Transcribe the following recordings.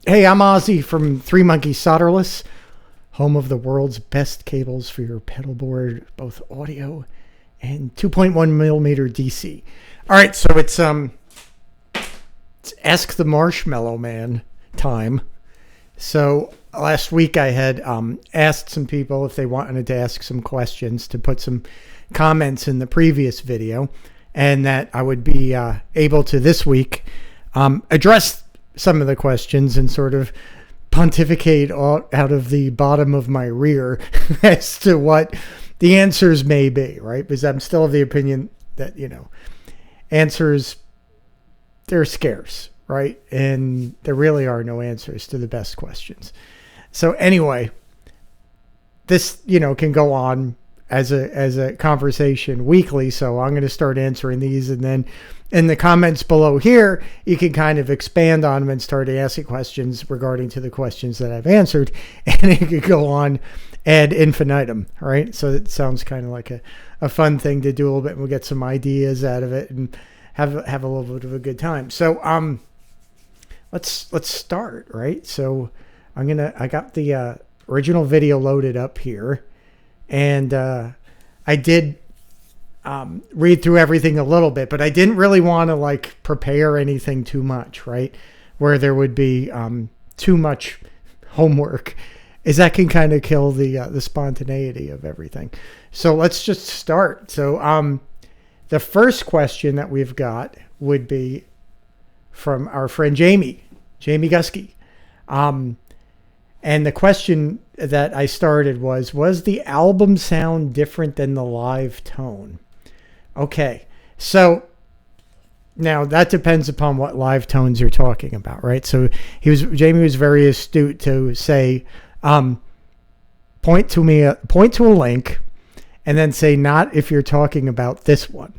Hey, I'm Ozzy from Three Monkeys Solderless, home of the world's best cables for your pedal board, both audio and 2.1 millimeter DC. All right, so it's Ask the Marshmello Man time. So last week I had asked some people if they wanted to ask some questions to put some comments in the previous video, and that I would be able to this week address some of the questions and sort of pontificate out of the bottom of my rear as to what the answers may be, right? Because I'm still of the opinion that, answers, they're scarce, right? And there really are no answers to the best questions. So anyway, this, can go on as a conversation weekly. So I'm going to start answering these, and then in the comments below here, you can kind of expand on them and start asking questions regarding to the questions that I've answered, and it could go on ad infinitum, right? So it sounds kind of like a fun thing to do a little bit, and we'll get some ideas out of it and have a little bit of a good time. So let's start, right? So I got the original video loaded up here, and I did read through everything a little bit, but I didn't really want to prepare anything too much, right? Where there would be too much homework, is that can kind of kill the spontaneity of everything. So let's just start. So the first question that we've got would be from our friend Jamie Gusky. And the question that I started was the album sound different than the live tone? Okay, so now that depends upon what live tones you're talking about, right? So Jamie was very astute to say, point to a link, and then say not if you're talking about this one,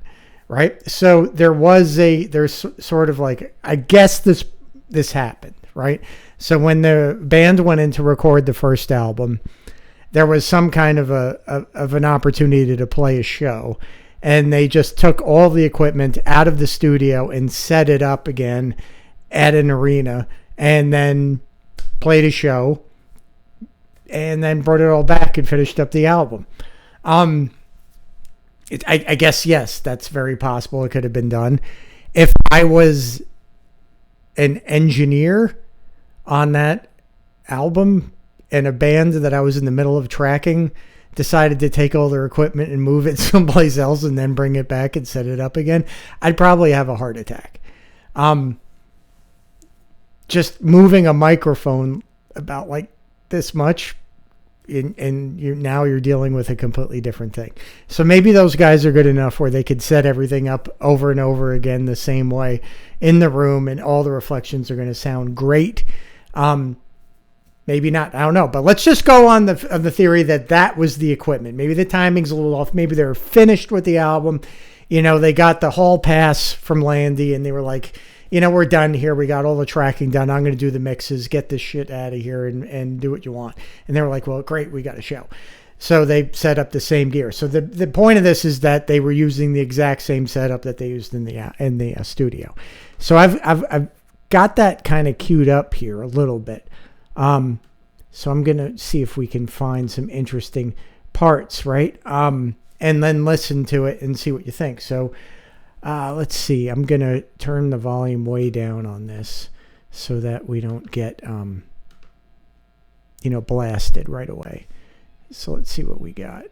right? So there's sort of I guess this happened, right? So when the band went in to record the first album, there was some kind of an opportunity to play a show. And they just took all the equipment out of the studio and set it up again at an arena, and then played a show, and then brought it all back and finished up the album. I guess, yes, that's very possible. It could have been done. If I was an engineer on that album and a band that I was in the middle of tracking decided to take all their equipment and move it someplace else and then bring it back and set it up again, I'd probably have a heart attack. Just moving a microphone about this much, and you're dealing with a completely different thing. So maybe those guys are good enough where they could set everything up over and over again the same way in the room, and all the reflections are going to sound great. Maybe not. I don't know. But let's just go on the theory that was the equipment. Maybe the timing's a little off. Maybe they're finished with the album. They got the hall pass from Landy, and they were like, we're done here. We got all the tracking done. I'm going to do the mixes. Get this shit out of here and do what you want. And they were like, well, great. We got a show. So they set up the same gear. So the point of this is that they were using the exact same setup that they used in the studio. So I've got that kind of queued up here a little bit. So I'm going to see if we can find some interesting parts, right? And then listen to it and see what you think. So let's see. I'm going to turn the volume way down on this so that we don't get, blasted right away. So let's see what we got.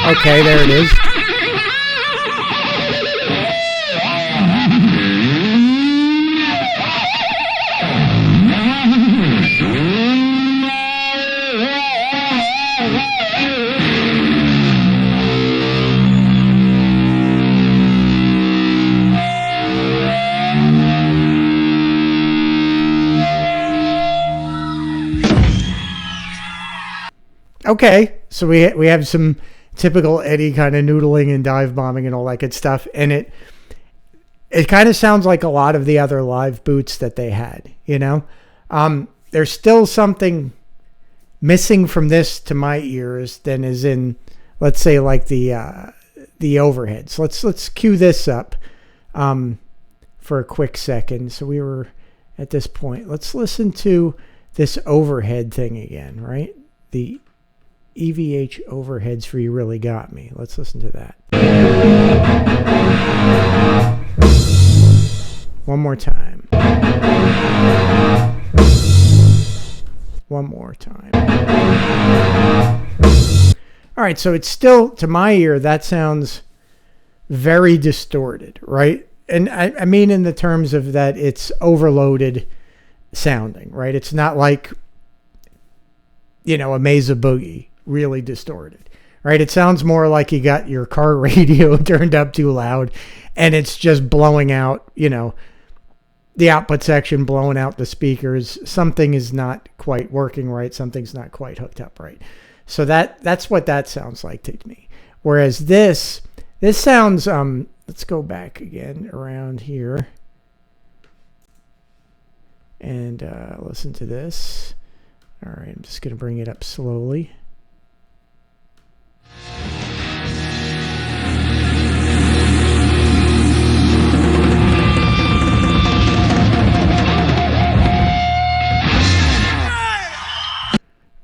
Okay, there it is. Okay, so we have some typical Eddie kind of noodling and dive bombing and all that good stuff, and it kind of sounds like a lot of the other live boots that they had, There's still something missing from this to my ears than is in, let's say, like the the overheads. Let's cue this up for a quick second. So we were at this point. Let's listen to this overhead thing again, right? The EVH overheads for You Really Got Me. Let's listen to that. One more time. One more time. All right, so it's still, to my ear, that sounds very distorted, right? And I mean in the terms of that it's overloaded sounding, right? It's not like, a Mesa Boogie, really distorted, right? It sounds more like you got your car radio turned up too loud and it's just blowing out, the output section, blowing out the speakers. Something is not quite working right. Something's not quite hooked up right. So that's what that sounds like to me. Whereas this sounds, let's go back again around here and listen to this. All right, I'm just going to bring it up slowly.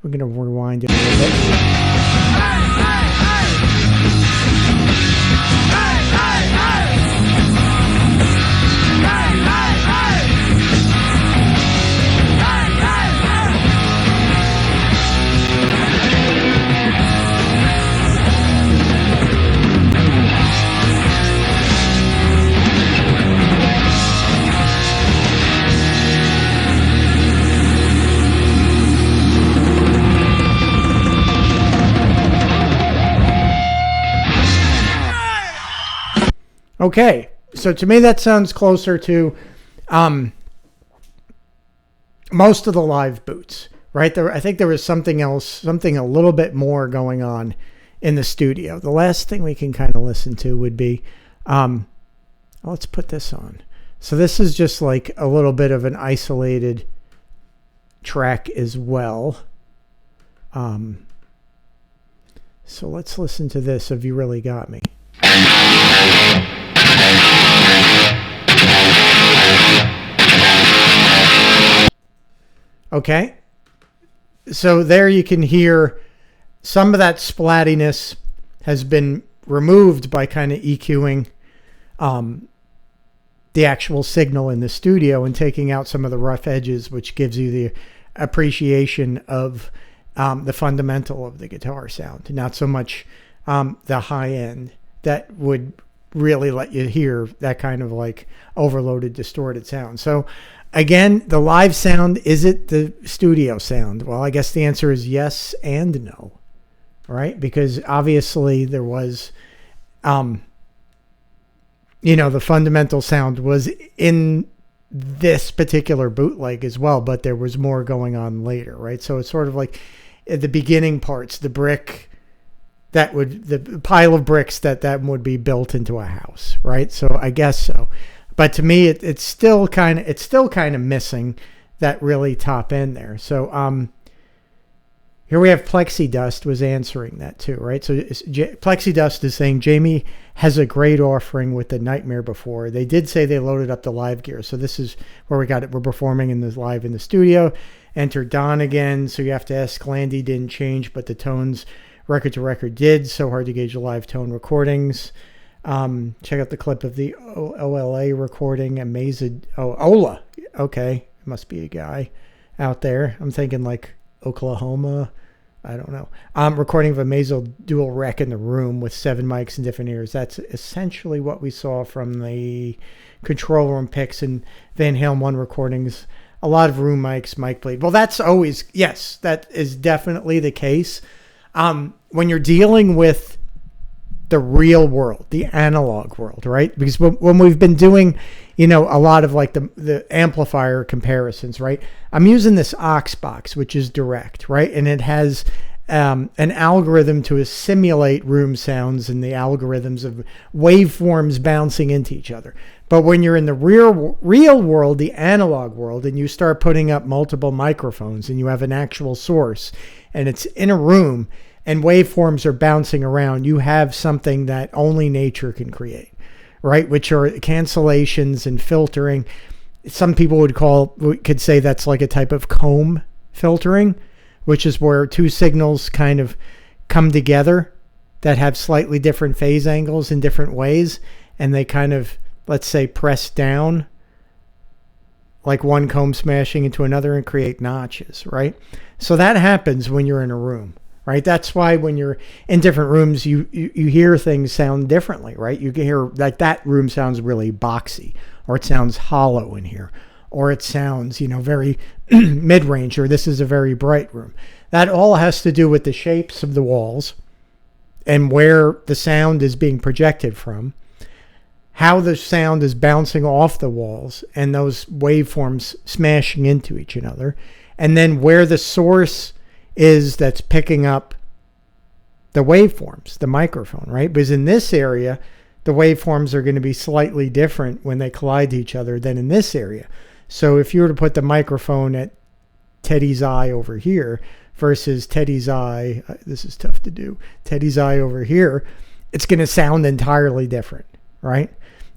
We're going to rewind it a little bit. Okay, so to me that sounds closer to most of the live boots, right? I think there was something else, something a little bit more going on in the studio. The last thing we can kind of listen to would be, let's put this on. So this is just like a little bit of an isolated track as well. So let's listen to this, Have You Really Got Me? Okay, so there you can hear some of that splattiness has been removed by kind of EQing the actual signal in the studio and taking out some of the rough edges, which gives you the appreciation of the fundamental of the guitar sound, not so much the high end that would really let you hear that kind of like overloaded, distorted sound. So again, the live sound, is it the studio sound? Well, I guess the answer is yes and no, right? Because obviously there was, the fundamental sound was in this particular bootleg as well, but there was more going on later, right? So it's sort of like at the beginning parts, the pile of bricks that would be built into a house, right? So I guess so. But to me, it's still kind of missing that really top end there. So here we have Plexi Dust was answering that too, right? So Plexi Dust is saying Jamie has a great offering with the Nightmare before. They did say they loaded up the live gear. So this is where we got it. We're performing live in the studio. Enter Don again. So you have to ask Landy didn't change, but the tones record to record did. So hard to gauge the live tone recordings. Check out the clip of the OLA recording. Ola. Okay. It must be a guy out there. I'm thinking like Oklahoma. I don't know. Recording of a Mazel dual rec in the room with 7 mics and different ears. That's essentially what we saw from the control room picks and Van Halen 1 recordings. A lot of room mics, mic bleed. Well, that's always, yes, that is definitely the case. When you're dealing with the real world, the analog world, right? Because when we've been doing, a lot of like the amplifier comparisons, right? I'm using this aux box, which is direct, right? And it has an algorithm to simulate room sounds and the algorithms of waveforms bouncing into each other. But when you're in the real world, the analog world, and you start putting up multiple microphones and you have an actual source and it's in a room, and waveforms are bouncing around, you have something that only nature can create, right? Which are cancellations and filtering. Some people could say that's like a type of comb filtering, which is where two signals kind of come together that have slightly different phase angles in different ways, and they kind of, let's say, press down like one comb smashing into another and create notches, right? So that happens when you're in a room, right? That's why when you're in different rooms, you hear things sound differently, right? You can hear like that room sounds really boxy, or it sounds hollow in here, or it sounds, very mid-range, or this is a very bright room. That all has to do with the shapes of the walls and where the sound is being projected from, how the sound is bouncing off the walls and those waveforms smashing into each other, and then where the source is that's picking up the waveforms, the microphone, right? Because in this area, the waveforms are going to be slightly different when they collide to each other than in this area. So if you were to put the microphone at Teddy's eye over here versus Teddy's eye, this is tough to do, Teddy's eye over here, it's going to sound entirely different, right?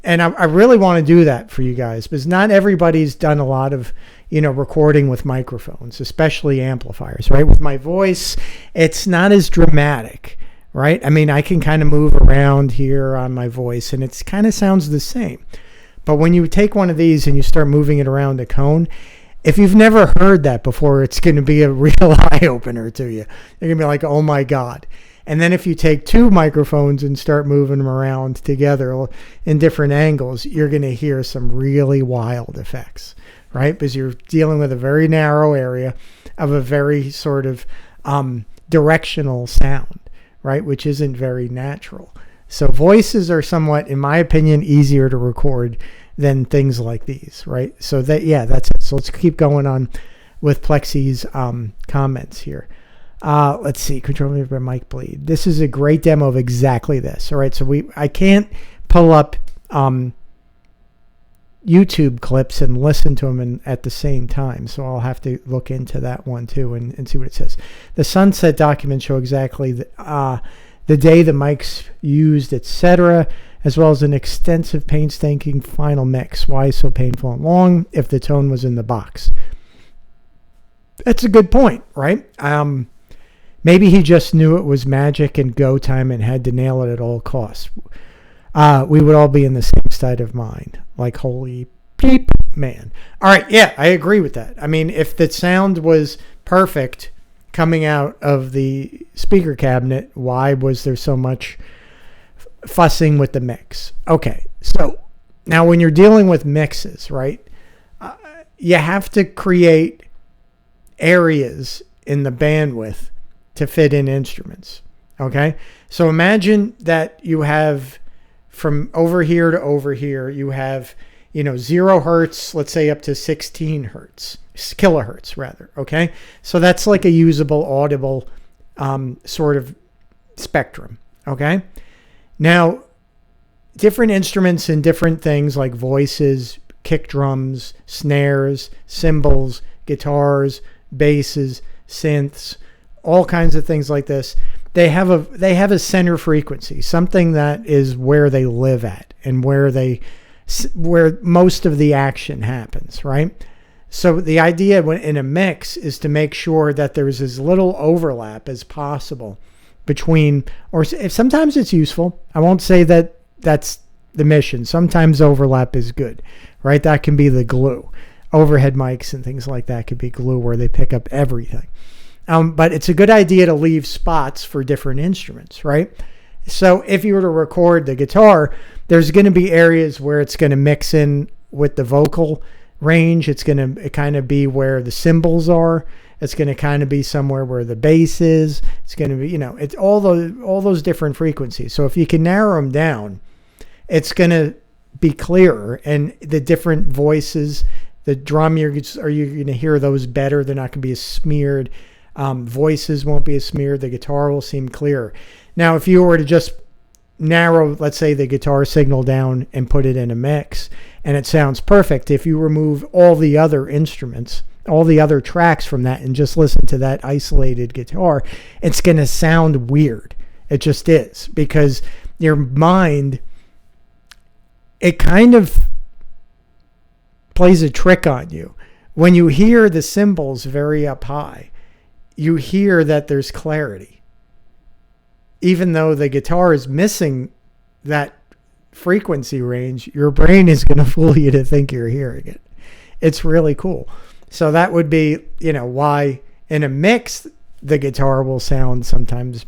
And I really want to do that for you guys, because not everybody's done a lot of, recording with microphones, especially amplifiers, right? With my voice, it's not as dramatic, right? I mean, I can kind of move around here on my voice and it kind of sounds the same. But when you take one of these and you start moving it around a cone, if you've never heard that before, it's going to be a real eye-opener to you. You're going to be like, oh my God. And then if you take two microphones and start moving them around together in different angles, you're going to hear some really wild effects, right? Because you're dealing with a very narrow area of a very sort of directional sound, right? Which isn't very natural. So voices are somewhat, in my opinion, easier to record than things like these, right? So that's it. So let's keep going on with Plexi's comments here. Let's see, control over mic bleed. This is a great demo of exactly this. All right, so I can't pull up YouTube clips and listen to them at the same time, so I'll have to look into that one too and see what it says. The sunset documents show exactly the day the mic's used, etc., as well as an extensive, painstaking final mix. Why so painful and long if the tone was in the box? That's a good point, right? Maybe he just knew it was magic and go time and had to nail it at all costs. We would all be in the same state of mind. Like, holy beep, man. All right, yeah, I agree with that. I mean, if the sound was perfect coming out of the speaker cabinet, why was there so much fussing with the mix? Okay, so now when you're dealing with mixes, right, you have to create areas in the bandwidth to fit in instruments. Okay, so imagine that you have from over here to over here, you have 0 hertz, let's say up to 16 hertz, kilohertz rather. Okay, so that's like a usable audible sort of spectrum. Okay, now different instruments and different things like voices, kick drums, snares, cymbals, guitars, basses, synths, all kinds of things like this. They have a center frequency, something that is where they live at and where most of the action happens, right? So the idea in a mix is to make sure that there's as little overlap as possible between, or if sometimes it's useful. I won't say that that's the mission. Sometimes overlap is good, right? That can be the glue. Overhead mics and things like that could be glue where they pick up everything. But it's a good idea to leave spots for different instruments, right? So if you were to record the guitar, there's going to be areas where it's going to mix in with the vocal range. It's going to kind of be where the cymbals are. It's going to kind of be somewhere where the bass is. It's going to be, it's all those different frequencies. So if you can narrow them down, it's going to be clearer. And the different voices, the drum, are you going to hear those better? They're not going to be as smeared. Voices won't be as smeared. The guitar will seem clearer. Now, if you were to just narrow, let's say, the guitar signal down and put it in a mix, and it sounds perfect, if you remove all the other instruments all the other tracks from that and just listen to that isolated guitar, it's going to sound weird. It just is, because your mind, it kind of plays a trick on you. When you hear the cymbals very up high, you hear that there's clarity. Even though the guitar is missing that frequency range, your brain is going to fool you to think you're hearing it. It's really cool. So that would be, why in a mix, the guitar will sound sometimes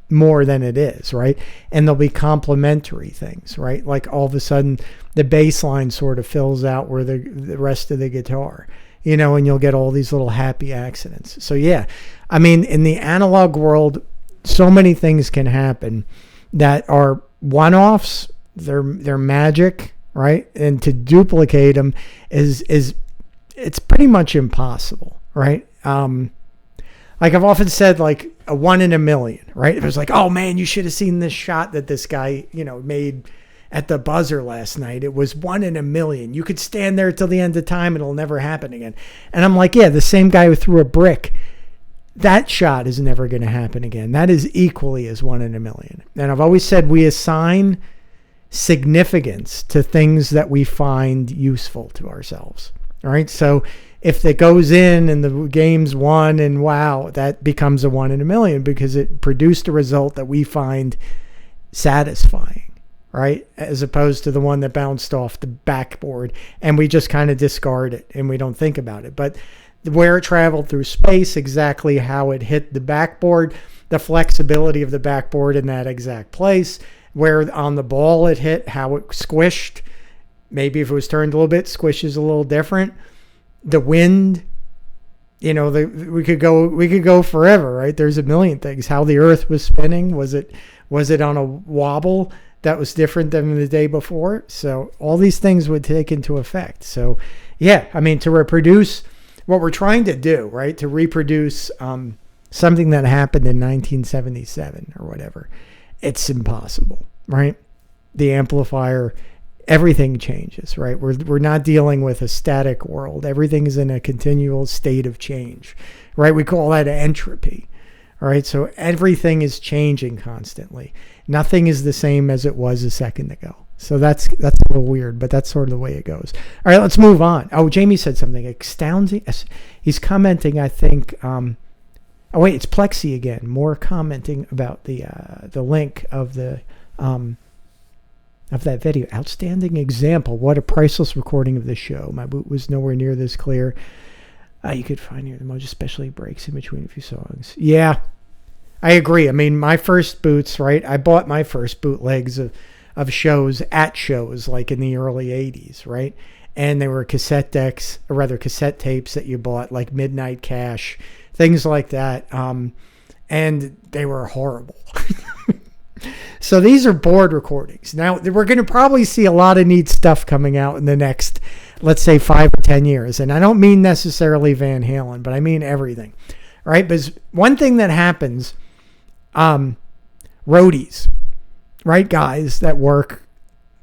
more than it is, right? And there'll be complementary things, right? Like all of a sudden the bass line sort of fills out where the rest of the guitar, and you'll get all these little happy accidents. So yeah, I mean, in the analog world, so many things can happen that are one-offs. They're magic, right? And to duplicate them is it's pretty much impossible, right? Like I've often said, like a 1 in a million, right? It was like, oh man, you should have seen this shot that this guy, made at the buzzer last night. It was 1 in a million. You could stand there till the end of time. It'll never happen again. And I'm like, yeah, the same guy who threw a brick, that shot is never going to happen again. That is equally as 1 in a million. And I've always said we assign significance to things that we find useful to ourselves. All right. So if it goes in and the game's won and wow, that becomes a 1 in a million because it produced a result that we find satisfying. Right? As opposed to the one that bounced off the backboard and we just kind of discard it and we don't think about it. But where it traveled through space, exactly how it hit the backboard, the flexibility of the backboard in that exact place, where on the ball it hit, how it squished. Maybe if it was turned a little bit, squishes a little different. The wind, we could go forever, right? There's a million things. How the earth was spinning. Was it on a wobble that was different than the day before? So all these things would take into effect. So yeah, I mean, to reproduce what we're trying to do, right? To reproduce something that happened in 1977 or whatever, it's impossible, right? The amplifier, everything changes, right? We're not dealing with a static world. Everything is in a continual state of change, right? We call that entropy. All right, so everything is changing constantly. Nothing is the same as it was a second ago. So that's a little weird, but that's sort of the way it goes. All right, let's move on. Oh, Jamie said something astounding. He's commenting, I think. Oh wait, it's Plexi again. More commenting about the link of that video. Outstanding example. What a priceless recording of the show. My boot was nowhere near this clear. You could find here the mojo, especially breaks in between a few songs. Yeah, I agree. I mean, my first boots, right? I bought my first bootlegs of shows at shows like in the early 80s, right? And they were cassette decks, or rather cassette tapes that you bought, like Midnight Cash, things like that. And they were horrible. So these are board recordings. Now, we're going to probably see a lot of neat stuff coming out in the next, let's say, 5 or 10 years. And I don't mean necessarily Van Halen, but I mean everything. Right? Because one thing that happens, roadies, right? Guys that work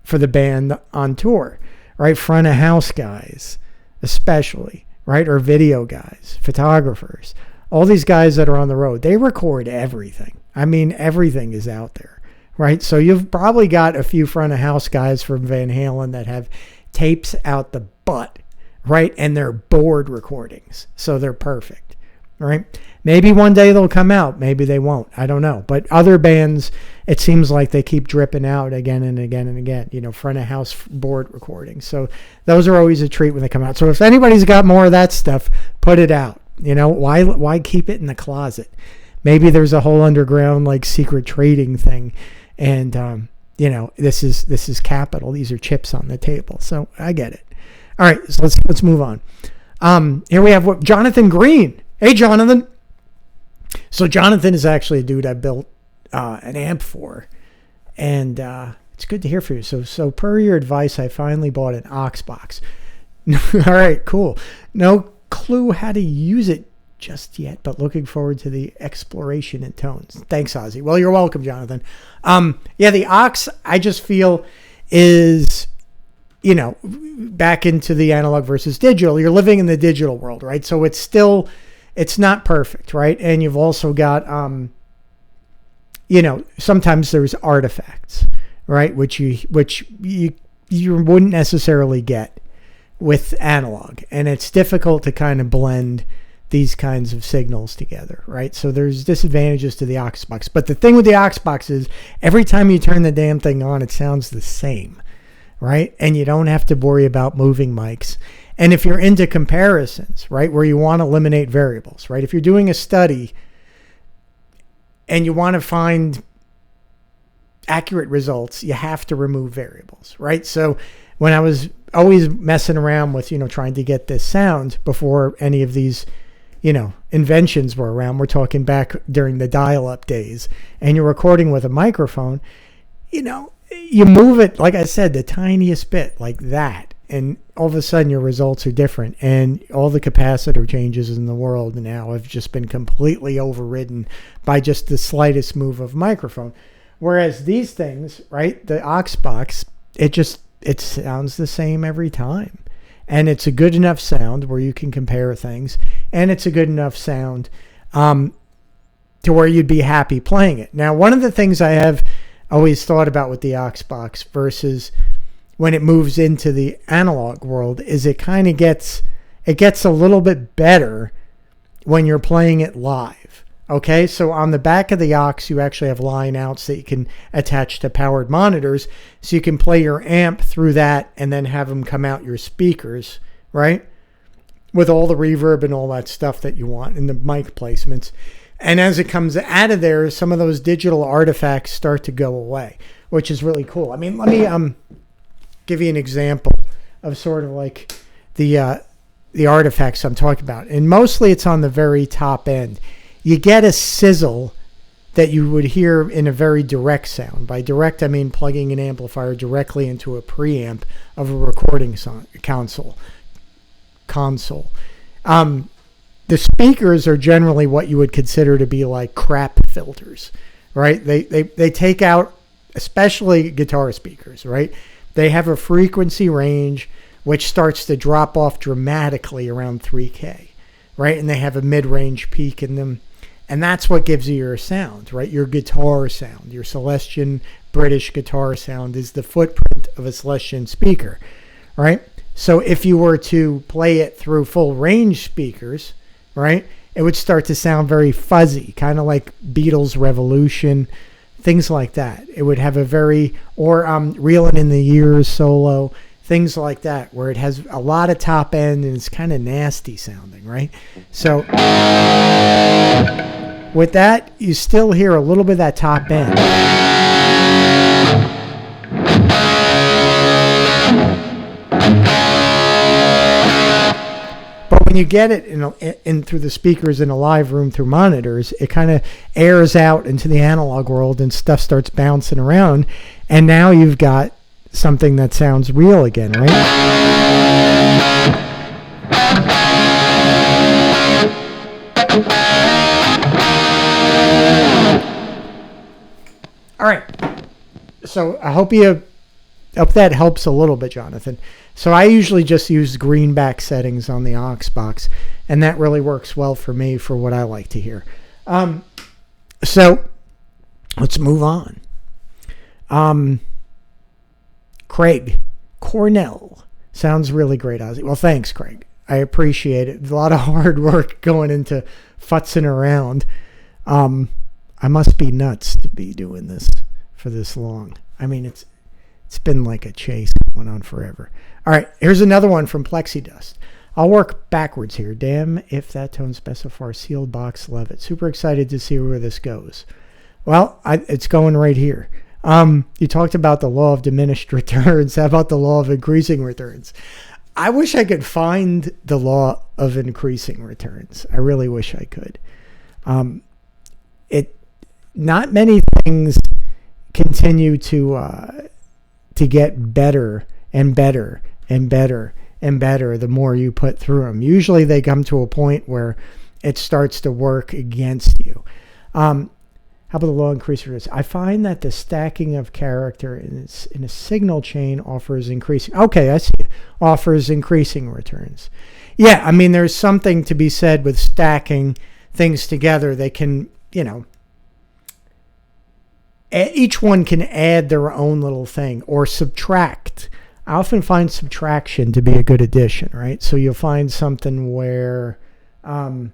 for the band on tour, right? Front of house guys, especially, right? Or video guys, photographers, all these guys that are on the road, they record everything. I mean, everything is out there, right? So you've probably got a few front of house guys from Van Halen that have tapes out the butt, right? And they're board recordings. So they're perfect, right? Maybe one day they'll come out. Maybe they won't. I don't know. But other bands, it seems like they keep dripping out again and again and again, front of house board recordings. So those are always a treat when they come out. So if anybody's got more of that stuff, put it out. Why keep it in the closet? Maybe there's a whole underground like secret trading thing, and this is capital. These are chips on the table. So I get it. All right, so let's move on. Here we have Jonathan Green. Hey, Jonathan. So Jonathan is actually a dude I built an amp for, and it's good to hear from you. So per your advice, I finally bought an aux box. All right, cool. No clue how to use it just yet, but looking forward to the exploration and tones. Thanks, Ozzy. Well, you're welcome, Jonathan. The aux, I just feel, is back into the analog versus digital. You're living in the digital world, right? So it's not perfect, right? And you've also got, sometimes there's artifacts, right? Which you wouldn't necessarily get with analog. And it's difficult to kind of blend these kinds of signals together, right? So there's disadvantages to the aux box. But the thing with the aux box is every time you turn the damn thing on, it sounds the same, right? And you don't have to worry about moving mics. And if you're into comparisons, right, where you want to eliminate variables, right? If you're doing a study and you want to find accurate results, you have to remove variables, right? So when I was always messing around with, trying to get this sound before any of these, inventions were around, we're talking back during the dial-up days, and you're recording with a microphone, you move it, like I said, the tiniest bit like that, and all of a sudden your results are different. And all the capacitor changes in the world now have just been completely overridden by just the slightest move of microphone. Whereas these things, right, the aux box, it sounds the same every time. And it's a good enough sound where you can compare things. And it's a good enough sound to where you'd be happy playing it. Now, one of the things I have always thought about with the aux box versus when it moves into the analog world is it kind of gets a little bit better when you're playing it live. Okay, so on the back of the aux, you actually have line outs that you can attach to powered monitors, so you can play your amp through that and then have them come out your speakers, right? With all the reverb and all that stuff that you want and the mic placements. And as it comes out of there, some of those digital artifacts start to go away, which is really cool. I mean, let me give you an example of sort of like the artifacts I'm talking about. And mostly it's on the very top end. You get a sizzle that you would hear in a very direct sound. By direct, I mean plugging an amplifier directly into a preamp of a recording console. The speakers are generally what you would consider to be like crap filters, right? They take out, especially guitar speakers, right? They have a frequency range which starts to drop off dramatically around 3K, right? And they have a mid-range peak in them. And that's what gives you your sound, right? Your guitar sound, your Celestion British guitar sound is the footprint of a Celestion speaker, right? So if you were to play it through full range speakers, right, it would start to sound very fuzzy, kind of like Beatles Revolution, things like that. It would have a Reelin' in the Years solo, things like that, where it has a lot of top end and it's kind of nasty sounding, right? So with that, you still hear a little bit of that top end. But when you get it in through the speakers in a live room through monitors, it kind of airs out into the analog world and stuff starts bouncing around. And now you've got something that sounds real again, right? All right. So I hope that helps a little bit, Jonathan. So I usually just use greenback settings on the aux box, and that really works well for me for what I like to hear. So let's move on. Craig Cornell sounds really great, Ozzy. Well, thanks, Craig. I appreciate it. A lot of hard work going into futzing around. I must be nuts to be doing this for this long. I mean, it's been like a chase going on forever. All right, here's another one from Plexi Dust. I'll work backwards here. Damn, if that tone specifier sealed box, love it. Super excited to see where this goes. Well, it's going right here. You talked about the law of diminished returns. How about the law of increasing returns? I wish I could find the law of increasing returns. I really wish I could. Not many things continue to get better and better and better and better the more you put through them. Usually they come to a point where it starts to work against you. How about the low increaser? I find that the stacking of character in a signal chain offers increasing. Okay, I see. Offers increasing returns. Yeah, I mean, there's something to be said with stacking things together. They can, each one can add their own little thing or subtract. I often find subtraction to be a good addition, right? So you'll find something where, all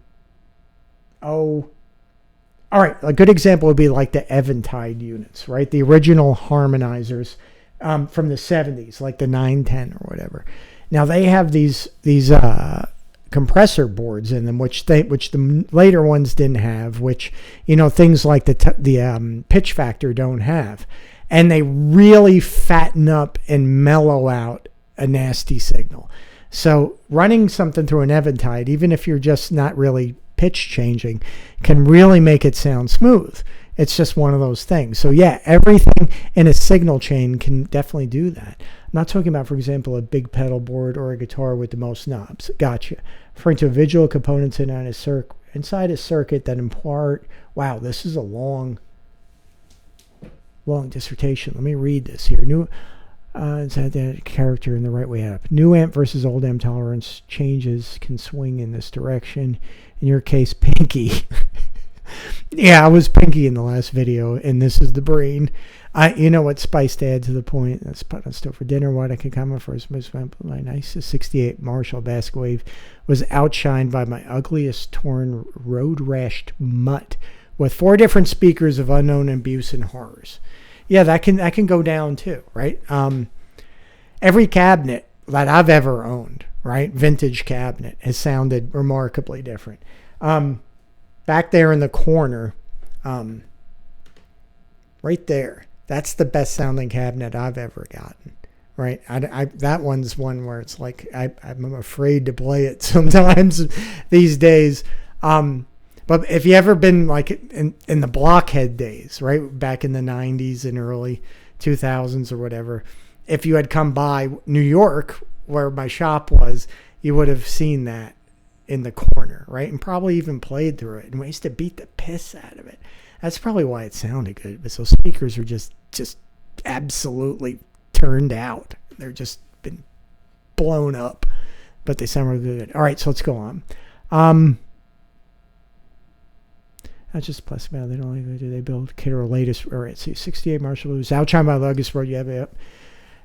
right, a good example would be like the Eventide units, right? The original harmonizers from the 70s, like the 910 or whatever. Now they have these compressor boards in them, which the later ones didn't have, which things like the pitch factor don't have, and they really fatten up and mellow out a nasty signal. So running something through an Eventide, even if you're just not really pitch changing, can really make it sound smooth. It's just one of those things. So yeah, everything in a signal chain can definitely do that. I'm not talking about, for example, a big pedal board or a guitar with the most knobs. Gotcha. Referring to visual components inside a circuit that impart. Wow, this is a long dissertation. Let me read this here. Inside that character in the right way up. New amp versus old amp tolerance changes can swing in this direction. In your case, pinky. Yeah, I was pinky in the last video, and this is the brain. You know what spice to add to the point. That's put on stove for dinner. What I can comment first. My nicest 68 Marshall Basket Wave was outshined by my ugliest torn road rashed mutt with 4 different speakers of unknown abuse and horrors. Yeah, that can go down too, right? Every cabinet that I've ever owned, right, vintage cabinet, has sounded remarkably different. Back there in the corner, right there, that's the best sounding cabinet I've ever gotten, right? That one's one where it's like I'm afraid to play it sometimes these days. But if you ever been like in the Blockhead days, right, back in the 90s and early 2000s or whatever, if you had come by New York where my shop was, you would have seen that in the corner, right, and probably even played through it. And we used to beat the piss out of it. That's probably why it sounded good. But those speakers are just absolutely turned out. They're just been blown up, but they sound really good. All right, so let's go on. That's just plus about they don't like do they build kit or latest or it's 68 Marshall was outshined by Luggage Road.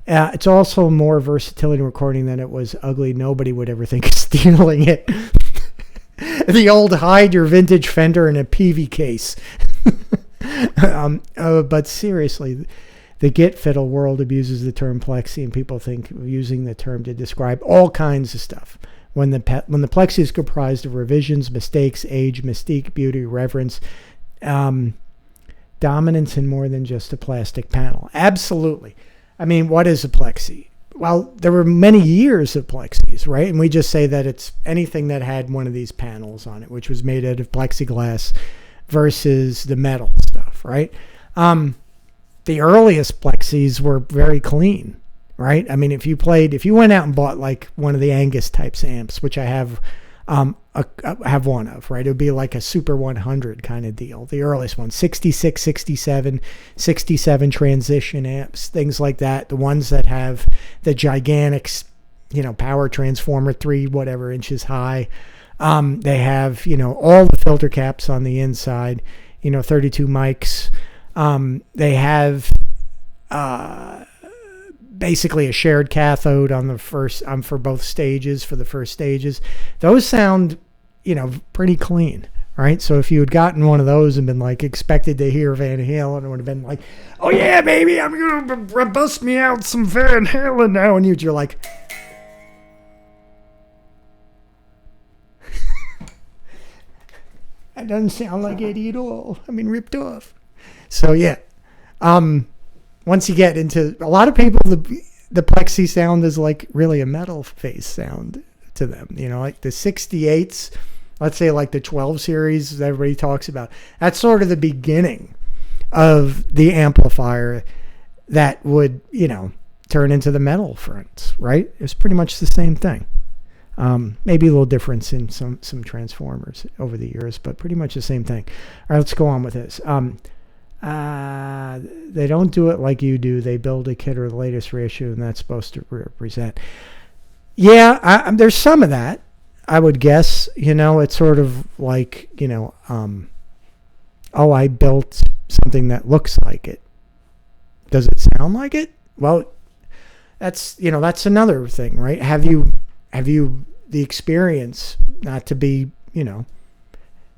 It's also more versatility in recording than it was ugly. Nobody would ever think of stealing it. The old hide your vintage Fender in a PV case. But seriously, the Git fiddle world abuses the term Plexi, and people think of using the term to describe all kinds of stuff. When the Plexi is comprised of revisions, mistakes, age, mystique, beauty, reverence, dominance, and more than just a plastic panel. Absolutely. I mean, what is a Plexi? Well, there were many years of Plexis, right? And we just say that it's anything that had one of these panels on it, which was made out of plexiglass versus the metal stuff, right? The earliest Plexis were very clean. Right? I mean, if you went out and bought like one of the Angus types amps, which I have one of, right? It would be like a Super 100 kind of deal. The earliest one, 66, 67 transition amps, things like that. The ones that have the gigantic, power transformer, 3 whatever inches high. They have, all the filter caps on the inside, 32 mics. They have, basically a shared cathode on the first for both stages, for the first stages. Those sound pretty clean, right? So if you had gotten one of those and been like expected to hear Van Halen, it would have been like, oh yeah baby, I'm gonna bust me out some Van Halen now, and you're like that doesn't sound like Eddie at all. I mean, ripped off. So yeah, once you get into a lot of people, the Plexi sound is like really a metal face sound to them. Like the 68s, let's say like the 12 series that everybody talks about. That's sort of the beginning of the amplifier that would, turn into the metal fronts, right? It's pretty much the same thing. Maybe a little difference in some transformers over the years, but pretty much the same thing. All right, let's go on with this. They don't do it like you do. They build a kit or the latest ratio, and that's supposed to represent. Yeah, there's some of that, I would guess. It's sort of like, oh, I built something that looks like it. Does it sound like it? Well, that's another thing, right? Have you the experience, not to be,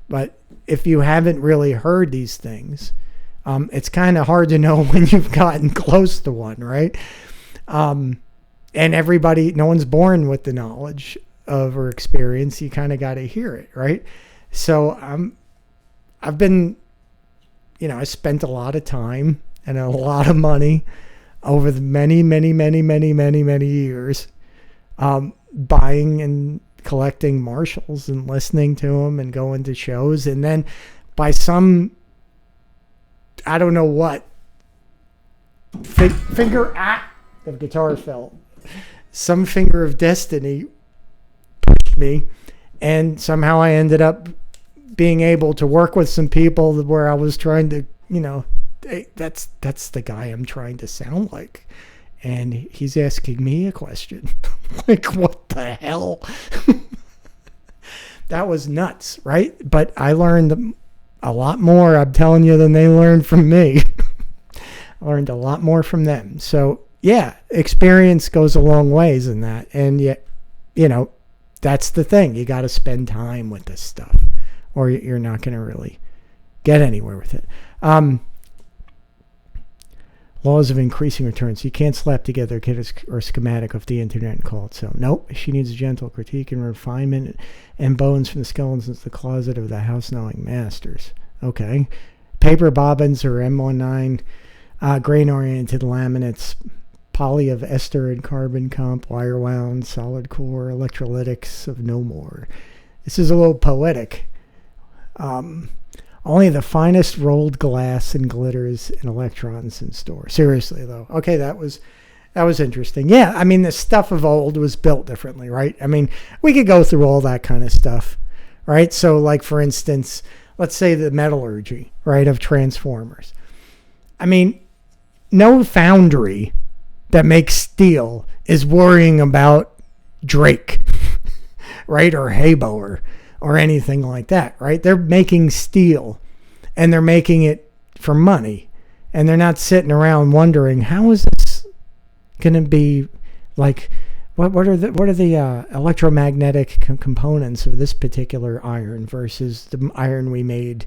but if you haven't really heard these things, it's kind of hard to know when you've gotten close to one, right? And no one's born with the knowledge of or experience. You kind of got to hear it, right? So I've been, I spent a lot of time and a lot of money over the many years, buying and collecting Marshalls and listening to them and going to shows. And then by some, I don't know what, finger of guitar fell. Some finger of destiny pushed me, and somehow I ended up being able to work with some people where I was trying to, hey, that's the guy I'm trying to sound like. And he's asking me a question. Like, what the hell? That was nuts, right? But I learned a lot more, I'm telling you, than they learned from me. I learned a lot more from them. So, yeah, experience goes a long ways in that. And yet, that's the thing. You got to spend time with this stuff, or you're not going to really get anywhere with it. Laws of increasing returns. You can't slap together a kit or schematic off the internet and call it so. Nope. She needs a gentle critique and refinement and bones from the skeletons into the closet of the house-knowing masters. Okay. Paper bobbins or M19, grain-oriented laminates, poly of ester and carbon comp, wire wound, solid core, electrolytics of no more. This is a little poetic. Only the finest rolled glass and glitters and electrons in store. Seriously, though. Okay, that was interesting. Yeah, I mean, the stuff of old was built differently, right? I mean, we could go through all that kind of stuff, right? So, like, for instance, let's say the metallurgy, right, of transformers. I mean, no foundry that makes steel is worrying about Drake, right, or Habo or anything like that, right? They're making steel, and they're making it for money, and they're not sitting around wondering, how is this going to be, like, what are the electromagnetic components of this particular iron versus the iron we made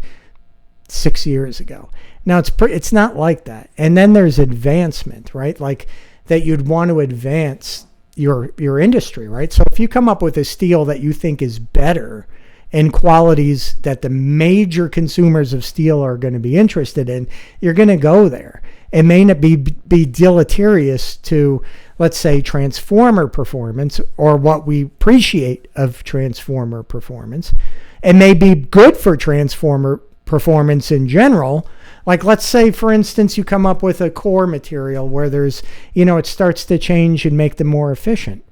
6 years ago? Now, it's not like that. And then there's advancement, right? Like, that you'd want to advance your industry, right? So if you come up with a steel that you think is better and qualities that the major consumers of steel are going to be interested in, you're going to go there. It may not be deleterious to, let's say, transformer performance or what we appreciate of transformer performance. It may be good for transformer performance in general. Like, let's say, for instance, you come up with a core material where there's, it starts to change and make them more efficient.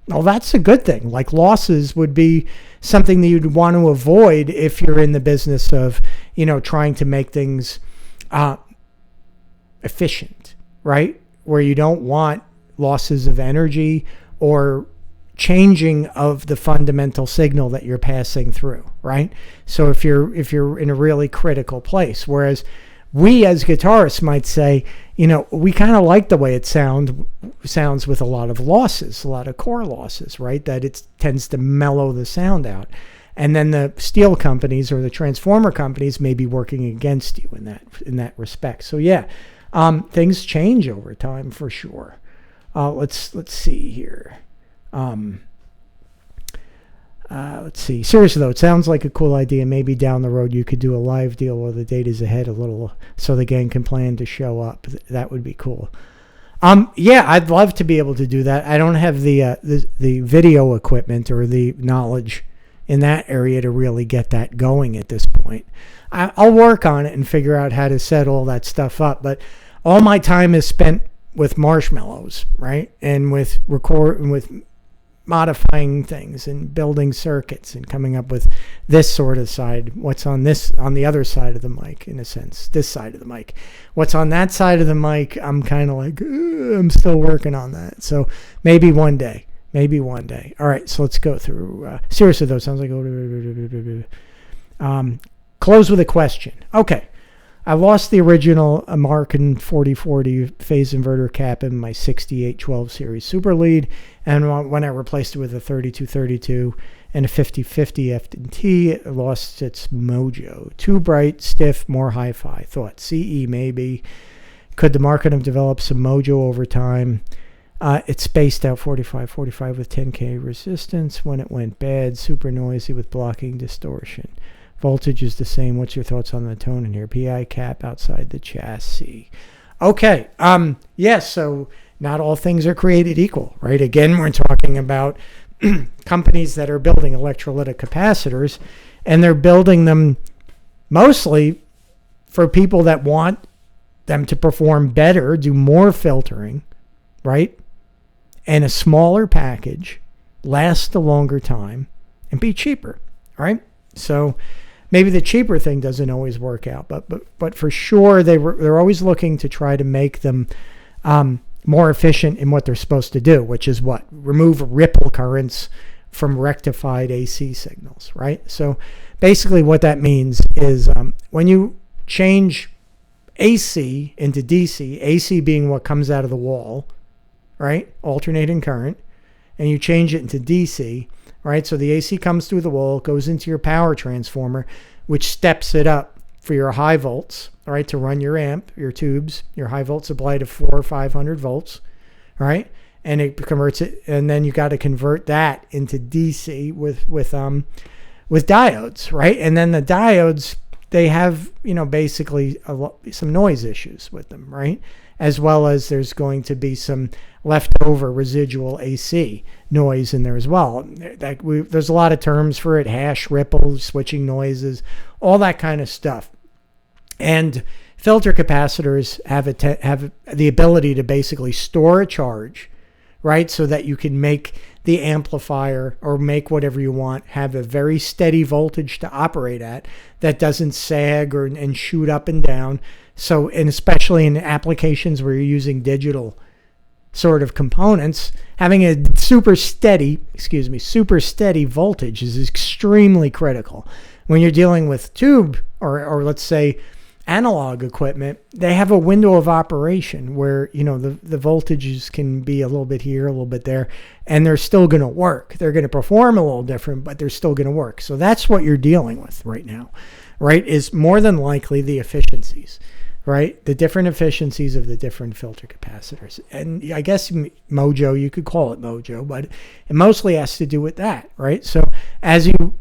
Well, that's a good thing. Like, losses would be something that you'd want to avoid if you're in the business of, trying to make things efficient, right? Where you don't want losses of energy or changing of the fundamental signal that you're passing through, right? So if you're in a really critical place, whereas we as guitarists might say, we kind of like the way it sounds with a lot of losses, a lot of core losses, right? That it tends to mellow the sound out. And then the steel companies or the transformer companies may be working against you in that respect. So yeah, things change over time for sure. Let's see here. Let's see. Seriously though, it sounds like a cool idea. Maybe down the road you could do a live deal where the date is ahead a little, so the gang can plan to show up. That would be cool. Yeah, I'd love to be able to do that. I don't have the video equipment or the knowledge in that area to really get that going at this point. I'll work on it and figure out how to set all that stuff up. But all my time is spent with Marshmellos, right? And with modifying things and building circuits and coming up with this sort of side, what's on the other side of the mic, in a sense, this side of the mic, what's on that side of the mic. I'm kind of like, I'm still working on that. So maybe one day. All right, so let's go through. Seriously though, sounds like close with a question. Okay, I lost the original Markin 4040 phase inverter cap in my 6812 series super lead, and when I replaced it with a 3232 and a 5050 F&T, it lost its mojo. Too bright, stiff, more hi-fi. Thought CE maybe. Could the Markin have developed some mojo over time? It spaced out 45 with 10K resistance. When it went bad, super noisy with blocking distortion. Voltage is the same. What's your thoughts on the tone in here? PI cap outside the chassis. Okay. Yes, so not all things are created equal, right? Again, we're talking about companies that are building electrolytic capacitors, and they're building them mostly for people that want them to perform better, do more filtering, right? And a smaller package, last a longer time, and be cheaper, right? So maybe the cheaper thing doesn't always work out, but for sure they're always looking to try to make them more efficient in what they're supposed to do, which is what? Remove ripple currents from rectified AC signals, right? So basically what that means is when you change AC into DC, AC being what comes out of the wall, right? Alternating current, and you change it into DC, right? So the AC comes through the wall, goes into your power transformer, which steps it up for your high volts, all right, to run your amp, your tubes, your high volt supply to 400 or 500 volts, right? And it converts it, and then you got to convert that into DC with diodes, right? And then the diodes, they have, basically some noise issues with them, right? As well as there's going to be some leftover residual AC noise in there as well. There's a lot of terms for it: hash, ripple, switching noises, all that kind of stuff. And filter capacitors have the ability to basically store a charge, right? So that you can make the amplifier or make whatever you want have a very steady voltage to operate at that doesn't sag and shoot up and down. So, and especially in applications where you're using digital sort of components, having a super steady voltage is extremely critical. When you're dealing with tube or let's say analog equipment, they have a window of operation where, the voltages can be a little bit here, a little bit there, and they're still going to work. They're going to perform a little different, but they're still going to work. So that's what you're dealing with right now, right? Is more than likely the efficiencies, right? The different efficiencies of the different filter capacitors. And I guess mojo, you could call it mojo, but it mostly has to do with that, right? So as you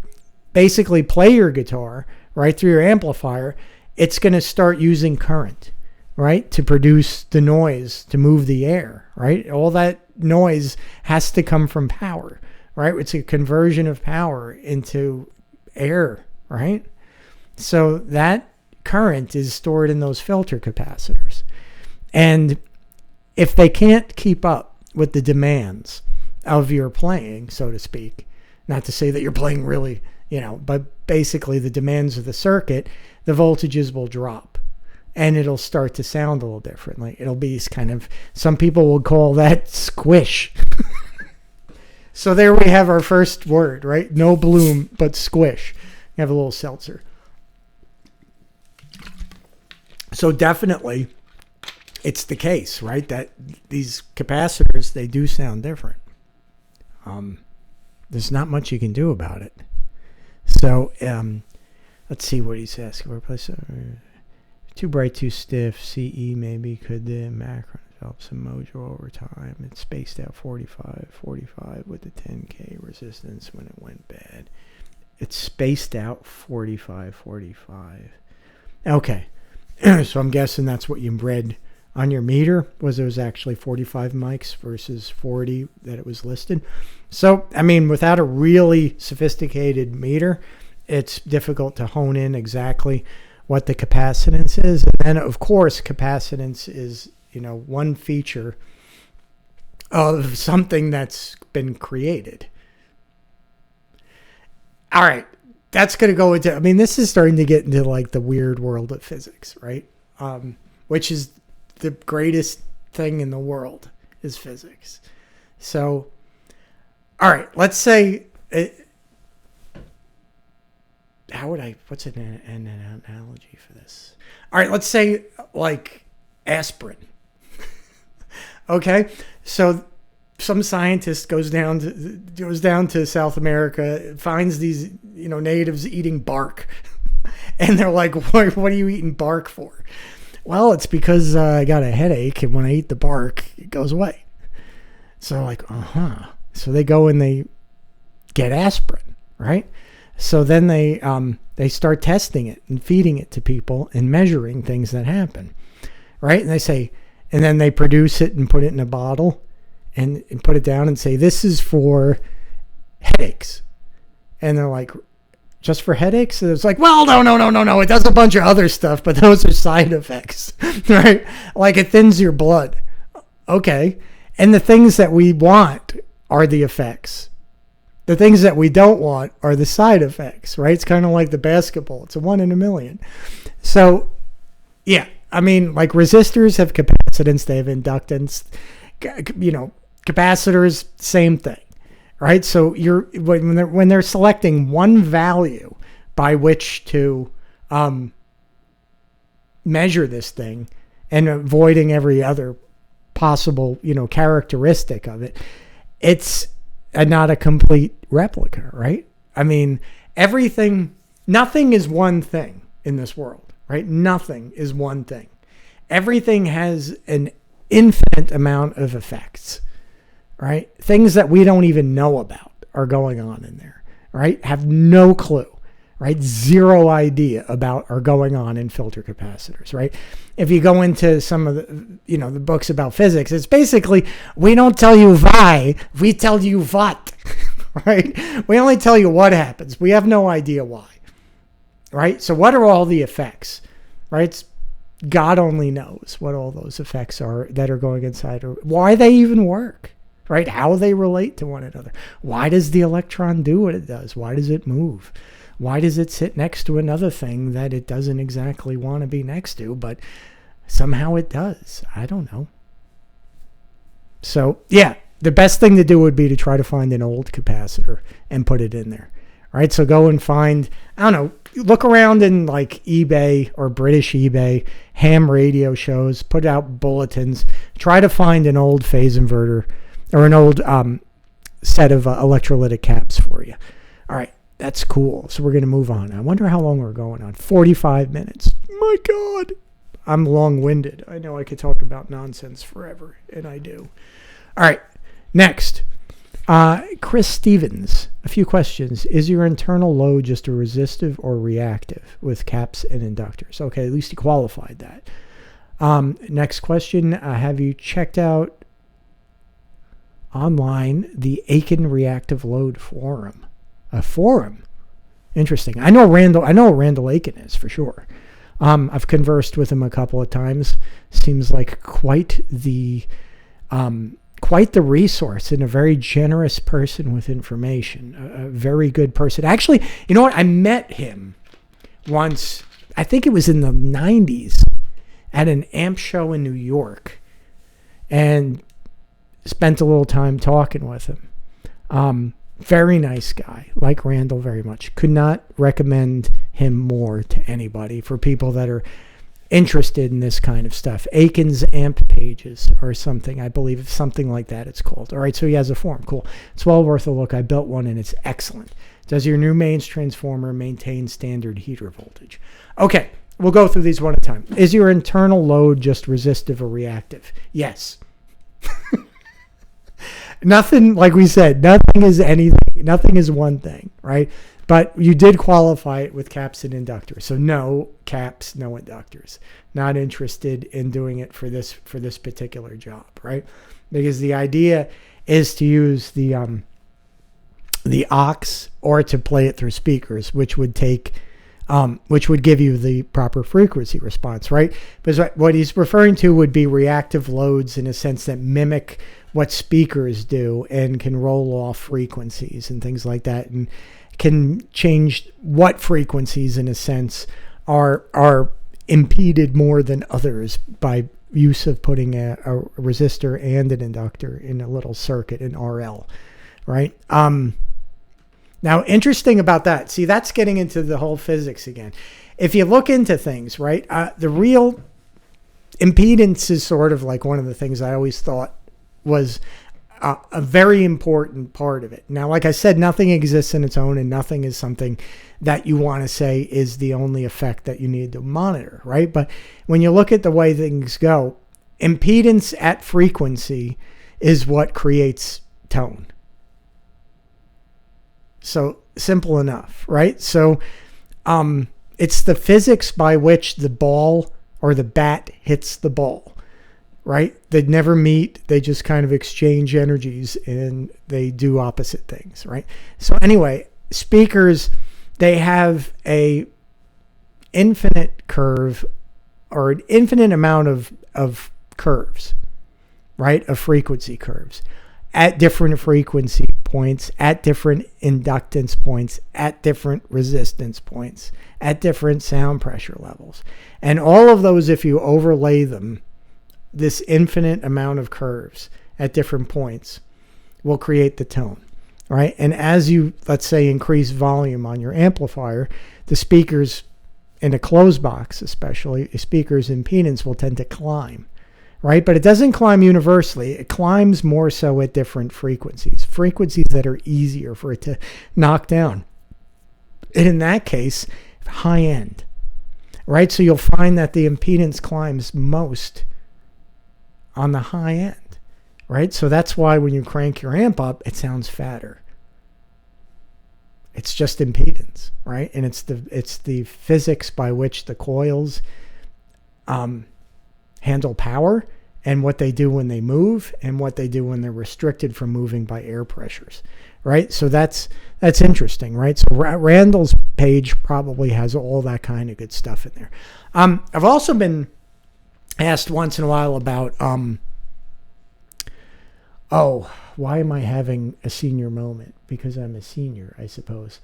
basically play your guitar right through your amplifier, it's going to start using current, right, to produce the noise, to move the air, right? All that noise has to come from power, right? It's a conversion of power into air, right? So that current is stored in those filter capacitors. And if they can't keep up with the demands of your playing, so to speak, not to say that you're playing really, but basically the demands of the circuit, the voltages will drop and it'll start to sound a little differently. It'll be kind of, some people will call that squish. So there we have our first word, right? No bloom, but squish. You have a little seltzer. So definitely it's the case, right? That these capacitors, they do sound different. There's not much you can do about it. So let's see what he's asking. Replace too bright, too stiff. CE maybe. Could the macron develop some mojo over time? It spaced out 45 with the 10K resistance when it went bad. It's spaced out 45. Okay. So I'm guessing that's what you read on your meter, was it was actually 45 mics versus 40 that it was listed. So, I mean, without a really sophisticated meter, it's difficult to hone in exactly what the capacitance is. And then, of course, capacitance is, one feature of something that's been created. All right. That's going to go into, I mean, this is starting to get into like the weird world of physics, right? Which is the greatest thing in the world is physics. So, all right, let's say, what's an analogy for this? All right, let's say like aspirin. Okay, so some scientist goes down to South America, finds these natives eating bark, and they're like, "What are you eating bark for?" Well, it's because I got a headache, and when I eat the bark, it goes away. So like, So they go and they get aspirin, right? So then they start testing it and feeding it to people and measuring things that happen, right? And they say, and then they produce it and put it in a bottle. And put it down and say, this is for headaches. And they're like, just for headaches? And it's like, well, no. It does a bunch of other stuff, but those are side effects, right? Like it thins your blood. Okay. And the things that we want are the effects. The things that we don't want are the side effects, right? It's kind of like the basketball. It's a 1 in a million. So, yeah. I mean, like resistors have capacitance, they have inductance, capacitors, same thing, right? So when they're selecting one value by which to measure this thing and avoiding every other possible characteristic of it, it's not a complete replica, right? I mean, nothing is one thing in this world, right? Nothing is one thing. Everything has an infinite amount of effects. Right? Things that we don't even know about are going on in there, right? Have no clue, right? Zero idea about are going on in filter capacitors, right? If you go into some of the, the books about physics, it's basically, we don't tell you why, we tell you what, right? We only tell you what happens. We have no idea why, right? So what are all the effects, right? God only knows what all those effects are that are going inside or why they even work. Right? How they relate to one another. Why does the electron do what it does? Why does it move? Why does it sit next to another thing that it doesn't exactly want to be next to, but somehow it does? I don't know. So, yeah, the best thing to do would be to try to find an old capacitor and put it in there. Right? So go and find, I don't know, look around in like eBay or British eBay, ham radio shows, put out bulletins, try to find an old phase inverter or an old set of electrolytic caps for you. All right, that's cool. So we're going to move on. I wonder how long we're going on. 45 minutes. My God. I'm long-winded. I know I could talk about nonsense forever, and I do. All right, next. Chris Stevens, a few questions. Is your internal load just a resistive or reactive with caps and inductors? Okay, at least you qualified that. Next question. Have you checked out online the Aiken reactive load forum? A forum? Interesting. I know what Randall Aiken is for sure. I've conversed with him a couple of times. Seems like quite the resource and a very generous person with information. A very good person. Actually, you know what? I met him once. I think it was in the 90s at an amp show in New York, and spent a little time talking with him. Very nice guy. Like Randall very much. Could not recommend him more to anybody for people that are interested in this kind of stuff. Aiken's amp pages or something. I believe something like that it's called. All right, so he has a forum. Cool. It's well worth a look. I built one and it's excellent. Does your new mains transformer maintain standard heater voltage? Okay, we'll go through these one at a time. Is your internal load just resistive or reactive? Yes. Nothing, like we said, nothing is anything. Nothing is one thing, right? But you did qualify it with caps and inductors. So no caps, no inductors. Not interested in doing it for this particular job, right? Because the idea is to use the aux or to play it through speakers, which would take which would give you the proper frequency response, right? Because what he's referring to would be reactive loads in a sense that mimic what speakers do and can roll off frequencies and things like that, and can change what frequencies in a sense are impeded more than others by use of putting a resistor and an inductor in a little circuit in RL, right? Now, interesting about that. See, that's getting into the whole physics again. If you look into things, right, the real impedance is sort of like one of the things I always thought was a very important part of it. Now, like I said, nothing exists in its own, and nothing is something that you want to say is the only effect that you need to monitor, right? But when you look at the way things go, impedance at frequency is what creates tone. So simple enough, right? So it's the physics by which the ball or the bat hits the ball, right? They never meet. They just kind of exchange energies and they do opposite things, right? So anyway, speakers, they have a infinite curve or an infinite amount of curves, right? Of frequency curves at different frequency points, at different inductance points, at different resistance points, at different sound pressure levels. And all of those, if you overlay them, this infinite amount of curves at different points will create the tone, right? And as you, let's say, increase volume on your amplifier, the speakers in a closed box, especially, speakers' impedance will tend to climb, right? But it doesn't climb universally. It climbs more so at different frequencies that are easier for it to knock down. And in that case, high end, right? So you'll find that the impedance climbs most on the high end, right? So that's why when you crank your amp up, it sounds fatter. It's just impedance, right? And it's the physics by which the coils handle power and what they do when they move and what they do when they're restricted from moving by air pressures, right? So that's interesting, right? So Randall's page probably has all that kind of good stuff in there. I've also been asked once in a while about, why am I having a senior moment? Because I'm a senior, I suppose.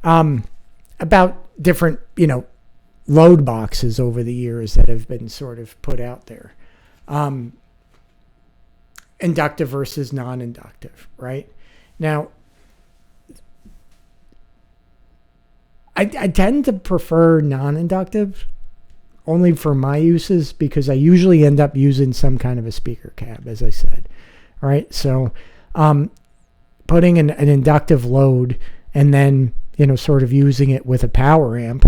About different, load boxes over the years that have been sort of put out there. Inductive versus non-inductive, right? Now, I tend to prefer non-inductive only for my uses because I usually end up using some kind of a speaker cab, as I said. All right, so putting an inductive load and then, sort of using it with a power amp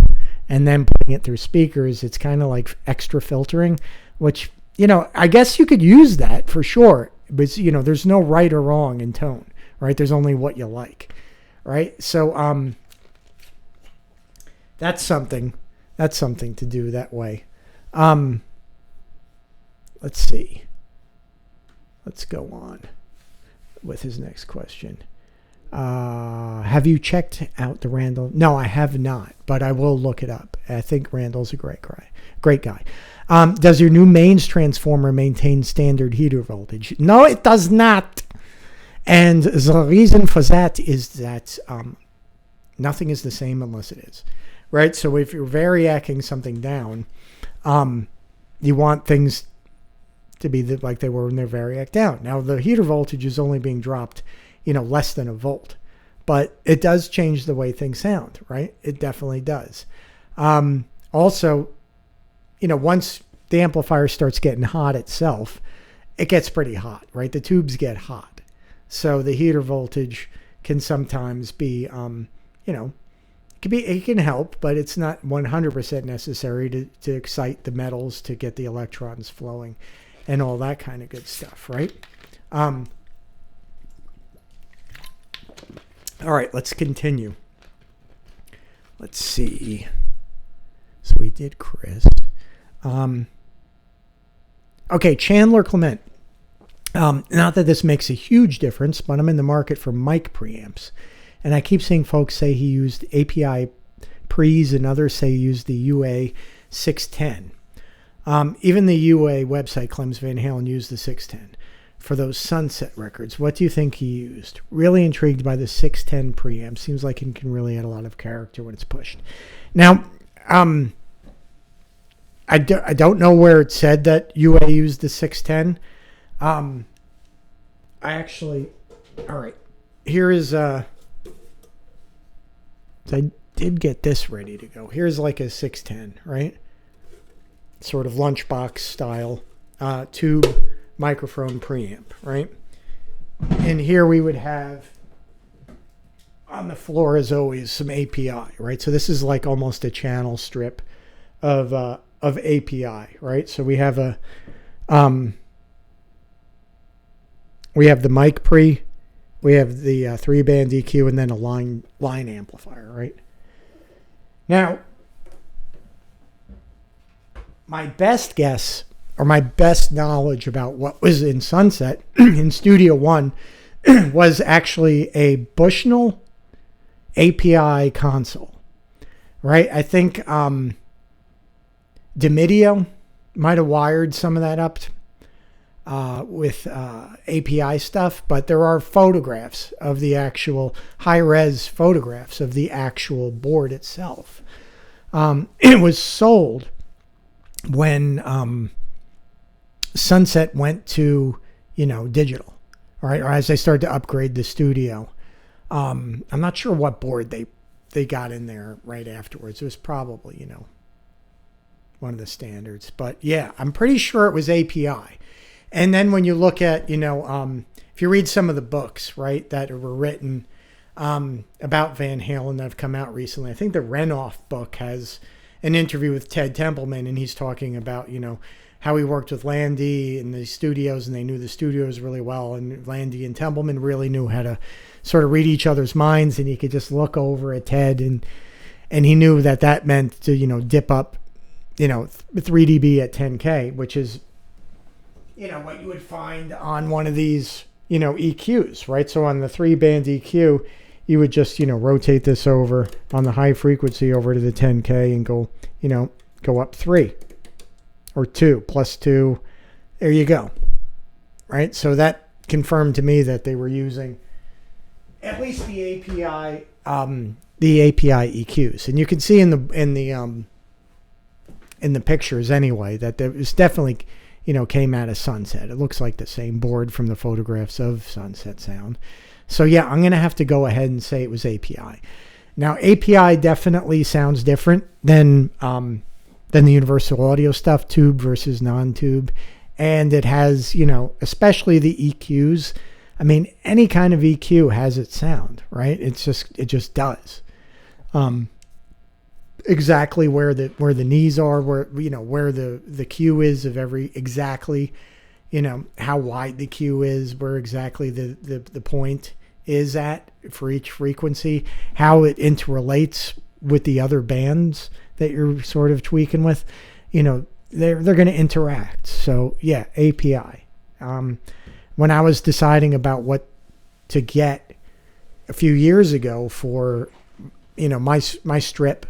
and then putting it through speakers, it's kind of like extra filtering, which, I guess you could use that for sure, but, there's no right or wrong in tone, right? There's only what you like, right? So that's something to do that way. Let's see. Let's go on with his next question. Have you checked out the Randall? No, I have not, but I will look it up. I think Randall's a great guy. Does your new mains transformer maintain standard heater voltage? No, it does not. And the reason for that is that nothing is the same unless it is, right? So if you're variacing something down, you want things to be like they were when they're variac down. Now, the heater voltage is only being dropped, less than a volt. But it does change the way things sound, right? It definitely does. Also, once the amplifier starts getting hot itself, it gets pretty hot, right? The tubes get hot. So the heater voltage can sometimes be, it can help, but it's not 100% necessary to excite the metals to get the electrons flowing and all that kind of good stuff, right? All right, let's continue. Let's see. So we did Chris. Okay, Chandler Clement. Not that this makes a huge difference, but I'm in the market for mic preamps. And I keep seeing folks say he used API Pre's and others say use the UA 610. Even the UA website claims Van Halen used the 610 for those Sunset records. What do you think he used? Really intrigued by the 610 preamp. Seems like it can really add a lot of character when it's pushed. Now, I don't know where it said that UA used the 610. All right, here is, so I did get this ready to go. Here's like a 610, right? Sort of lunchbox style tube microphone preamp, right? And here we would have on the floor, as always, some API, right? So this is like almost a channel strip of API, right? So we have the mic pre, we have the 3-band EQ, and then a line amplifier, right? Now, my best guess, or my best knowledge about what was in Sunset in Studio One was actually a Bushnell API console, right? I think Demidio might have wired some of that up with API stuff, but there are photographs of the actual high-res photographs of the actual board itself. It was sold when Sunset went to, digital, right? Or as they started to upgrade the studio. I'm not sure what board they got in there right afterwards. It was probably, one of the standards. But yeah, I'm pretty sure it was API. And then when you look at, if you read some of the books, right, that were written about Van Halen that have come out recently, I think the Renoff book has an interview with Ted Templeman, and he's talking about, how he worked with Landy in the studios, and they knew the studios really well, and Landy and Templeman really knew how to sort of read each other's minds, and he could just look over at Ted, and he knew that meant to, dip up, 3 dB at 10K, which is, what you would find on one of these, EQs, right? So on the 3-band EQ, you would just, rotate this over on the high frequency over to the 10K and go, go up 3 or 2 plus 2. There you go. Right. So that confirmed to me that they were using at least the API EQs. And you can see in the pictures anyway, that there was definitely, came out of Sunset. It looks like the same board from the photographs of Sunset Sound. So yeah, I'm going to have to go ahead and say it was API. Now, API definitely sounds different than the Universal Audio stuff, tube versus non-tube. And it has, especially the EQs. I mean, any kind of EQ has its sound, right? It just does. Exactly where the knees are, where the Q is of every, exactly, how wide the Q is, where exactly the point is at for each frequency, how it interrelates with the other bands that you're sort of tweaking with, they're going to interact. So yeah, API. When I was deciding about what to get a few years ago for, my strip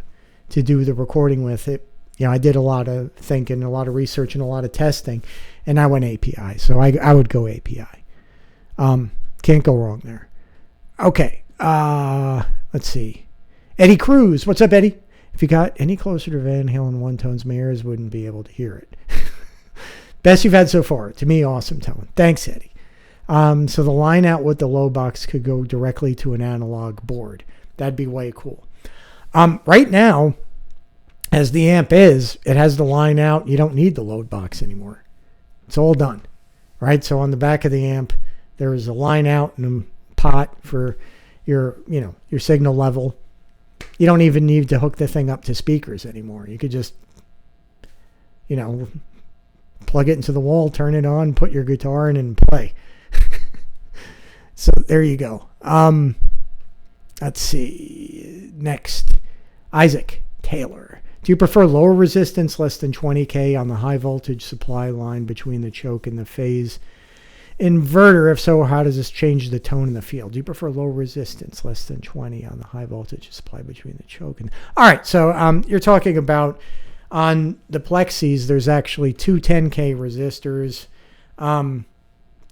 to do the recording with it, I did a lot of thinking, a lot of research, and a lot of testing, and I went API. So I would go API. Can't go wrong there. Okay. Let's see. Eddie Cruz. What's up, Eddie? If you got any closer to Van Halen one tones, my ears wouldn't be able to hear it. Best you've had so far. To me, awesome tone. Thanks, Eddie. So the line out with the low box could go directly to an analog board. That'd be way cool. Right now, as the amp is, it has the line out. You don't need the load box anymore. It's all done, right? So on the back of the amp, there is a line out and a pot for your signal level. You don't even need to hook the thing up to speakers anymore. You could just, plug it into the wall, turn it on, put your guitar in, and play. So there you go. Let's see. Next, Isaac Taylor. Do you prefer lower resistance, less than 20K on the high voltage supply line between the choke and the phase inverter? If so, how does this change the tone in the field? Do you prefer low resistance, less than 20 on the high voltage supply between the choke and... All right, so you're talking about on the Plexis, there's actually two 10K resistors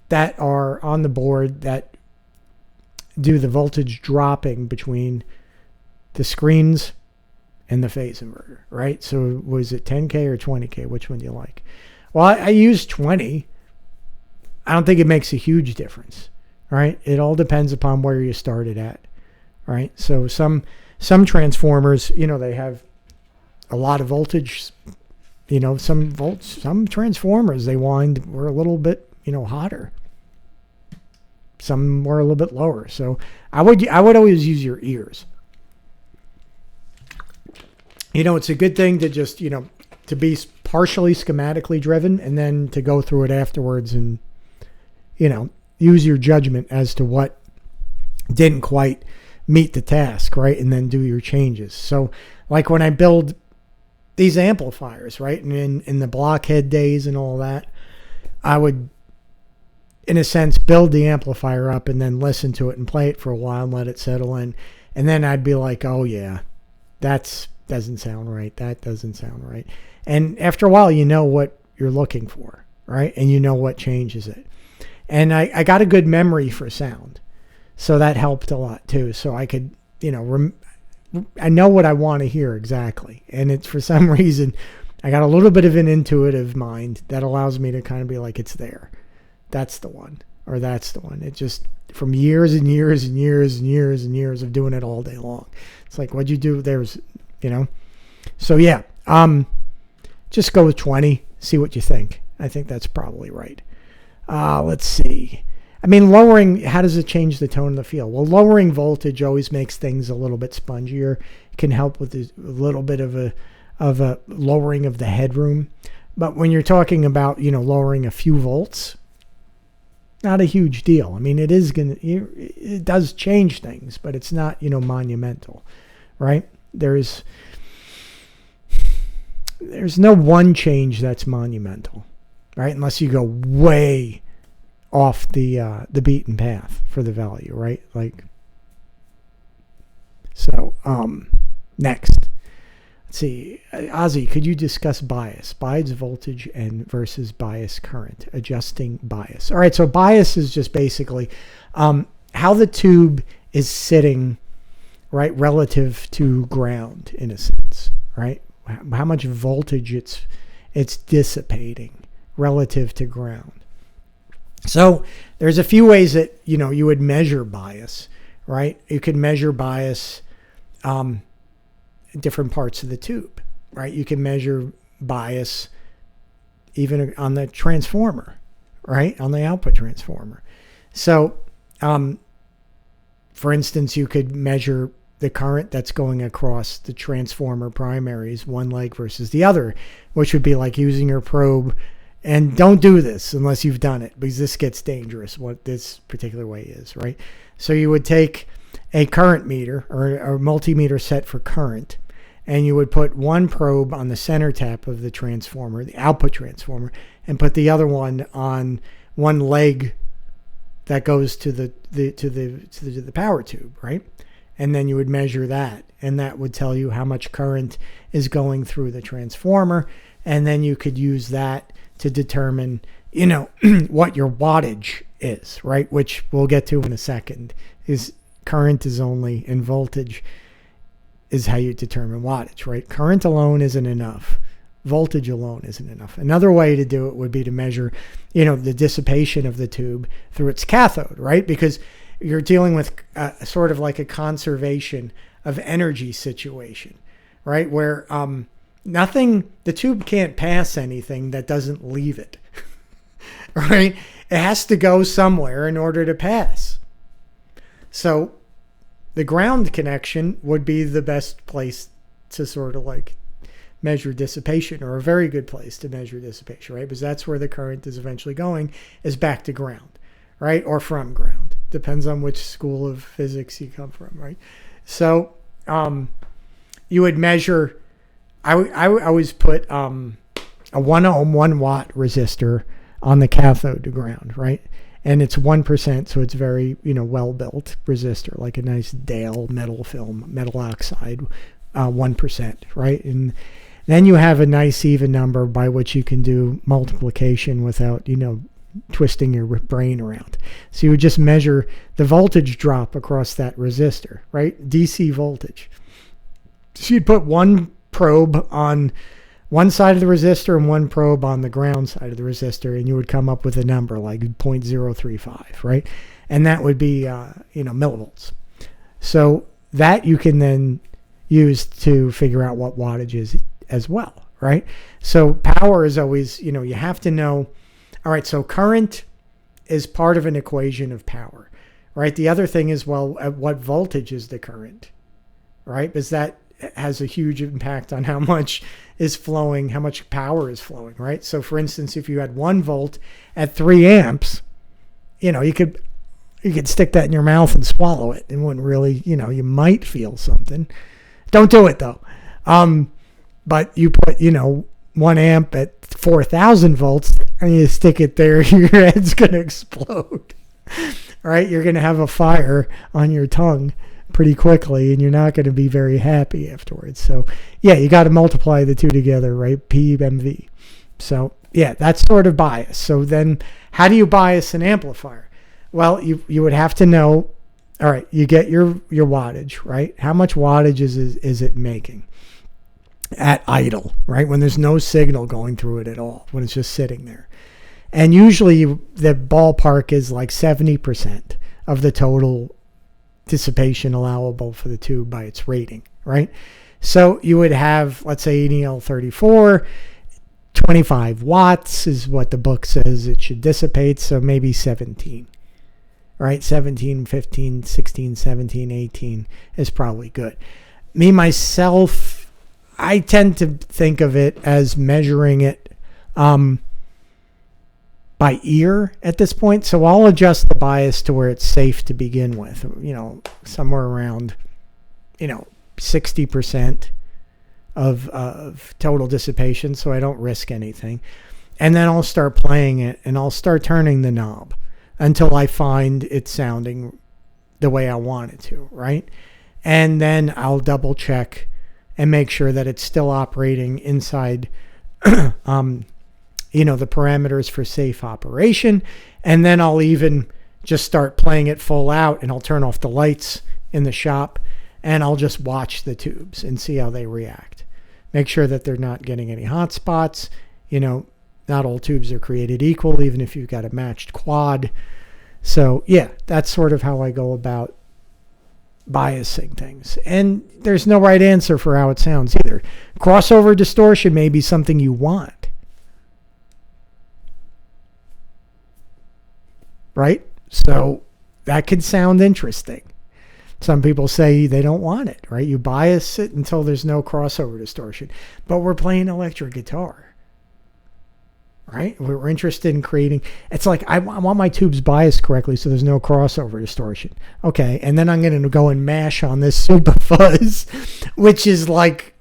that are on the board that do the voltage dropping between the screens and the phase inverter, right? So was it 10K or 20K? Which one do you like? Well, I use 20. I don't think it makes a huge difference, right? It all depends upon where you started at, right? So some transformers, they have a lot of voltage. Some transformers were a little bit, hotter. Some were a little bit lower. So I would always use your ears. It's a good thing to just, to be partially schematically driven and then to go through it afterwards and, use your judgment as to what didn't quite meet the task, right? And then do your changes. So like when I build these amplifiers, right? And in the blockhead days and all that, I would, in a sense, build the amplifier up and then listen to it and play it for a while and let it settle in. And then I'd be like, oh yeah, that doesn't sound right. That doesn't sound right. And after a while, you know what you're looking for, right? And you know what changes it. And I got a good memory for sound. So that helped a lot too. So I could, I know what I want to hear exactly. And it's for some reason, I got a little bit of an intuitive mind that allows me to kind of be like, it's there. That's the one. Or that's the one. It just, from years and years and years and years and years of doing it all day long. It's like, what'd you do? There's, So yeah, just go with 20. See what you think. I think that's probably right. Let's see. I mean, lowering, how does it change the tone of the field? Well, lowering voltage always makes things a little bit spongier. It can help with a little bit of a lowering of the headroom. But when you're talking about, lowering a few volts, not a huge deal. I mean, it does change things, but it's not, monumental, right? There's no one change that's monumental, right? Unless you go way off the beaten path for the value, right? Next. Let's see. Ozzy, could you discuss bias? Bias voltage and versus bias current. Adjusting bias. All right, so bias is just basically how the tube is sitting, right, relative to ground in a sense, right? How much voltage it's dissipating relative to ground. So there's a few ways that, you would measure bias, right? You could measure bias in different parts of the tube, right? You can measure bias even on the transformer, right? On the output transformer. So, for instance, you could measure the current that's going across the transformer primaries, one leg versus the other, which would be like using your probe. And don't do this unless you've done it, because this gets dangerous, what this particular way is, right? So you would take a current meter or a multimeter set for current, and you would put one probe on the center tap of the transformer, the output transformer, and put the other one on one leg that goes to the power tube, right? And then you would measure that, and that would tell you how much current is going through the transformer, and then you could use that to determine, what your wattage is, right? Which we'll get to in a second. Is current is only, and voltage is how you determine wattage, right? Current alone isn't enough. Voltage alone isn't enough. Another way to do it would be to measure, the dissipation of the tube through its cathode, right? Because you're dealing with sort of like a conservation of energy situation, right? Where the tube can't pass anything that doesn't leave it, right? It has to go somewhere in order to pass. So the ground connection would be the best place to sort of like measure dissipation, or a very good place to measure dissipation, right? Because that's where the current is eventually going, is back to ground, right? Or from ground. Depends on which school of physics you come from, right? So you would measure... I always put a 1 ohm, 1 watt resistor on the cathode to ground, right? and it's 1%, so it's very, well built resistor, like a nice Dale metal film, metal oxide, 1%, right? And then you have a nice even number by which you can do multiplication without, twisting your brain around. So you would just measure the voltage drop across that resistor, right? DC voltage. So you'd put one probe on one side of the resistor and one probe on the ground side of the resistor, and you would come up with a number like 0.035, right? And that would be, millivolts. So that you can then use to figure out what wattage is as well, right? So power is always, you have to know. All right, so current is part of an equation of power, right? The other thing is, well, at what voltage is the current, right? Because that has a huge impact on how much is flowing, how much power is flowing, right? So for instance, if you had 1 volt at 3 amps, you could stick that in your mouth and swallow it. It wouldn't really, you might feel something. Don't do it though. But you put, 1 amp at 4,000 volts and you stick it there, your head's going to explode, right? You're going to have a fire on your tongue pretty quickly and you're not going to be very happy afterwards. So yeah, you got to multiply the two together, right? PMV. So yeah, that's sort of bias. So then how do you bias an amplifier? Well, you would have to know, all right, you get your wattage, right? How much wattage is it making at idle, right? When there's no signal going through it at all, when it's just sitting there. And usually the ballpark is like 70% of the total dissipation allowable for the tube by its rating, right? So you would have, let's say, EL34, 25 watts is what the book says it should dissipate, so maybe 17, right? 17, 15, 16, 17, 18 is probably good. Me, myself, I tend to think of it as measuring it by ear at this point. So I'll adjust the bias to where it's safe to begin with, somewhere around, 60% of total dissipation, so I don't risk anything. And then I'll start playing it and I'll start turning the knob until I find it sounding the way I want it to, right? And then I'll double check and make sure that it's still operating inside, the parameters for safe operation. And then I'll even just start playing it full out and I'll turn off the lights in the shop and I'll just watch the tubes and see how they react. Make sure that they're not getting any hot spots. Not all tubes are created equal, even if you've got a matched quad. So yeah, that's sort of how I go about biasing things. And there's no right answer for how it sounds either. Crossover distortion may be something you want, right? So that could sound interesting. Some people say they don't want it, right? You bias it until there's no crossover distortion. But we're playing electric guitar, right? We're interested in creating, it's like, I want my tubes biased correctly so there's no crossover distortion. Okay, and then I'm going to go and mash on this super fuzz, which is like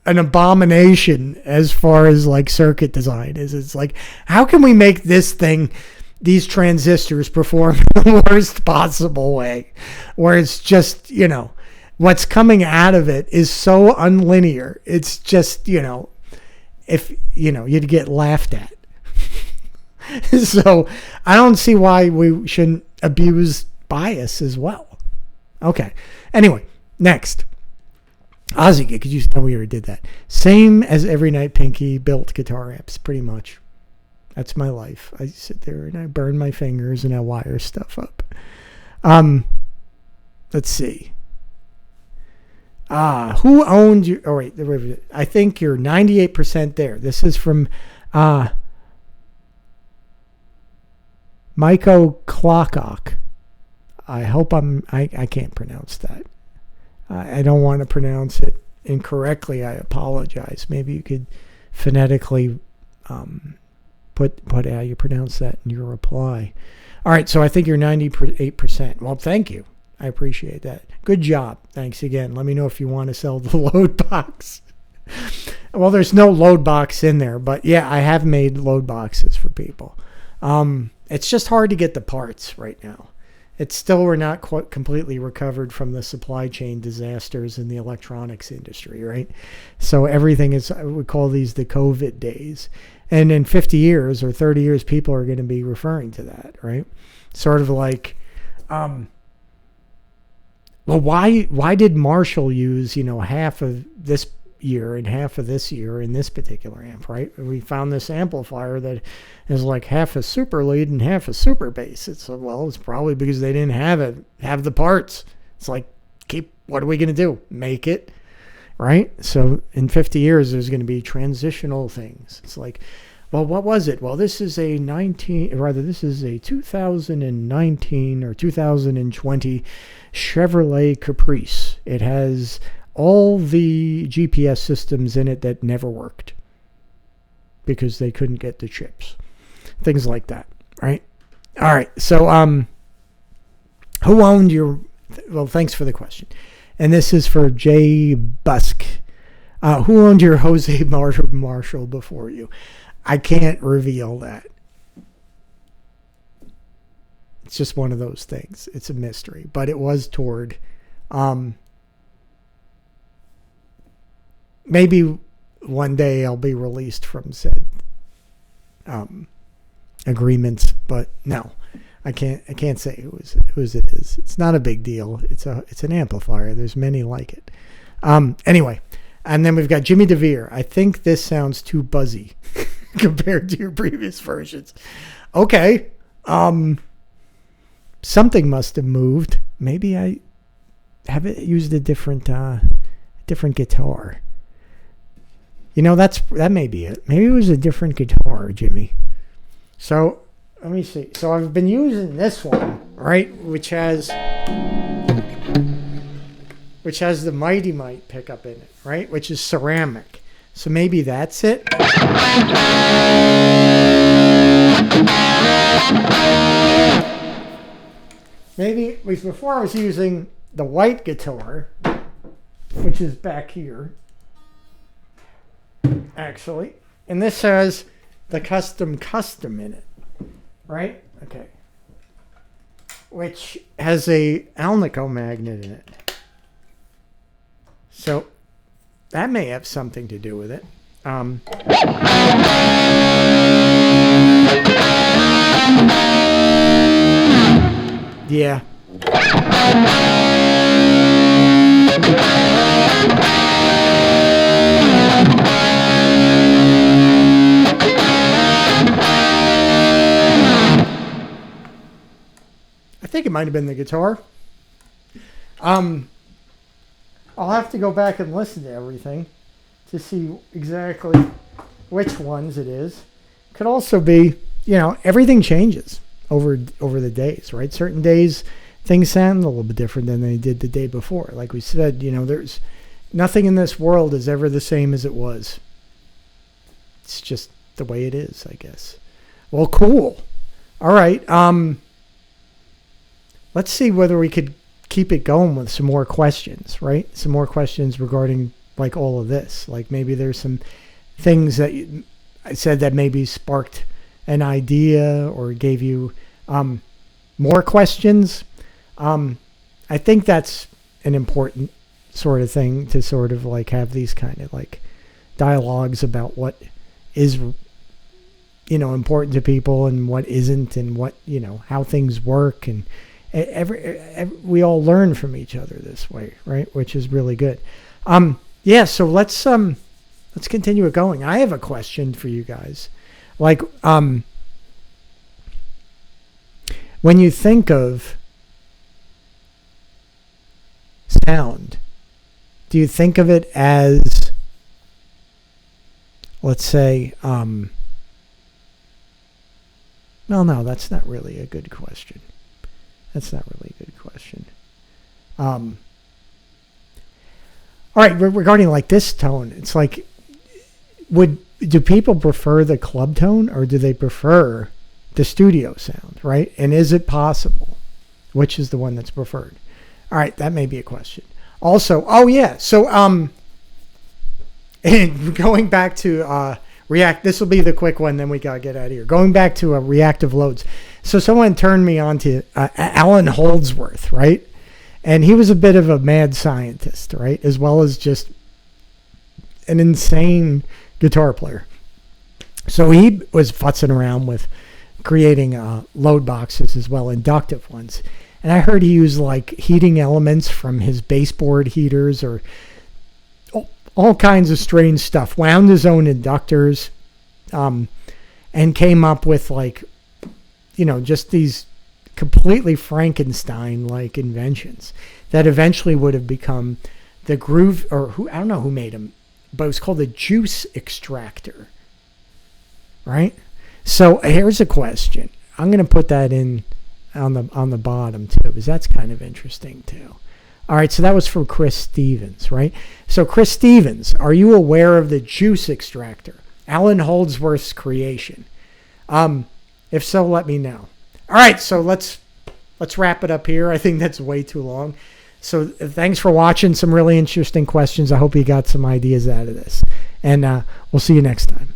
an abomination as far as like circuit design is. It's like, how can we make this thing, these transistors perform the worst possible way, where it's just, what's coming out of it is so unlinear. It's just, if, you'd get laughed at. So I don't see why we shouldn't abuse bias as well. Okay. Anyway, next. Ozzy, could you tell we already did that? Same as Every Night Pinky built guitar amps, pretty much. That's my life. I sit there and I burn my fingers and I wire stuff up. Let's see. Who owned you? Oh, wait. I think you're 98% there. This is from Myko Klokok. I hope I can't pronounce that. I don't want to pronounce it incorrectly. I apologize. Maybe you could phonetically put how you pronounce that in your reply. All right, so I think you're 98%. Well, thank you. I appreciate that. Good job. Thanks again. Let me know if you want to sell the load box. Well, there's no load box in there, but yeah, I have made load boxes for people. It's just hard to get the parts right now. It's still, we're not quite completely recovered from the supply chain disasters in the electronics industry, right? So everything is, I would call these the COVID days. And in 50 years or 30 years, people are going to be referring to that, right? Sort of like, well, why did Marshall use, half of this year and half of this year in this particular amp, right? We found this amplifier that is like half a super lead and half a super bass. It's probably because they didn't have the parts. It's like, what are we going to do? Make it, right? So in 50 years, there's going to be transitional things. It's like, well, what was it? Well, this is a 2019 or 2020 Chevrolet Caprice. It has all the GPS systems in it that never worked because they couldn't get the chips. Things like that, right? All right. So, who owned your... Well, thanks for the question. And this is for Jay Busk. Who owned your Jose Marshall before you? I can't reveal that. It's just one of those things. It's a mystery. But it was toward... maybe one day I'll be released from said agreements, but no, I can't say whose it is. It's not a big deal. It's an amplifier. There's many like it. Anyway, and then we've got Jimmy DeVere. I think this sounds too buzzy compared to your previous versions. Okay, something must have moved. Maybe I haven't used a different guitar. That may be it. Maybe it was a different guitar, Jimmy. So, let me see. So, I've been using this one, right, which has the Mighty Mite pickup in it, right, which is ceramic. So, maybe that's it. Maybe, before I was using the white guitar, which is back here. Actually, and this has the custom in it, right? Okay, which has a Alnico magnet in it, so that may have something to do with it. Yeah. I think it might have been the guitar. I'll have to go back and listen to everything to see exactly which ones it is. Could also be, everything changes over the days, right? Certain days things sound a little bit different than they did the day before. Like we said, there's nothing in this world is ever the same as it was. It's just the way it is, I guess. Well, cool. All right. Let's see whether we could keep it going with some more questions, right? Some more questions regarding like all of this. Like maybe there's some things that I said that maybe sparked an idea or gave you more questions. I think that's an important sort of thing to sort of like have these kind of like dialogues about what is important to people and what isn't, and what how things work, and we all learn from each other this way, right? Which is really good. So let's continue it going. I have a question for you guys. Like, when you think of sound, do you think of it as, let's say, no, that's not really a good question. That's not really a good question. All right, regarding like this tone, it's like, do people prefer the club tone or do they prefer the studio sound, right? And is it possible? Which is the one that's preferred? All right, that may be a question. Also, so and going back to This will be the quick one, then we got to get out of here. Going back to reactive loads. So someone turned me on to Alan Holdsworth, right? And he was a bit of a mad scientist, right? As well as just an insane guitar player. So he was futzing around with creating load boxes as well, inductive ones. And I heard he used like heating elements from his baseboard heaters or all kinds of strange stuff. Wound his own inductors and came up with like, just these completely Frankenstein-like inventions that eventually would have become the groove, or I don't know who made them, but it was called the juice extractor, right? So here's a question. I'm going to put that in on the bottom too, because that's kind of interesting too. All right, so that was from Chris Stevens, right? So Chris Stevens, are you aware of the juice extractor, Alan Holdsworth's creation? If so, let me know. All right, so let's wrap it up here. I think that's way too long. So thanks for watching. Some really interesting questions. I hope you got some ideas out of this. And we'll see you next time.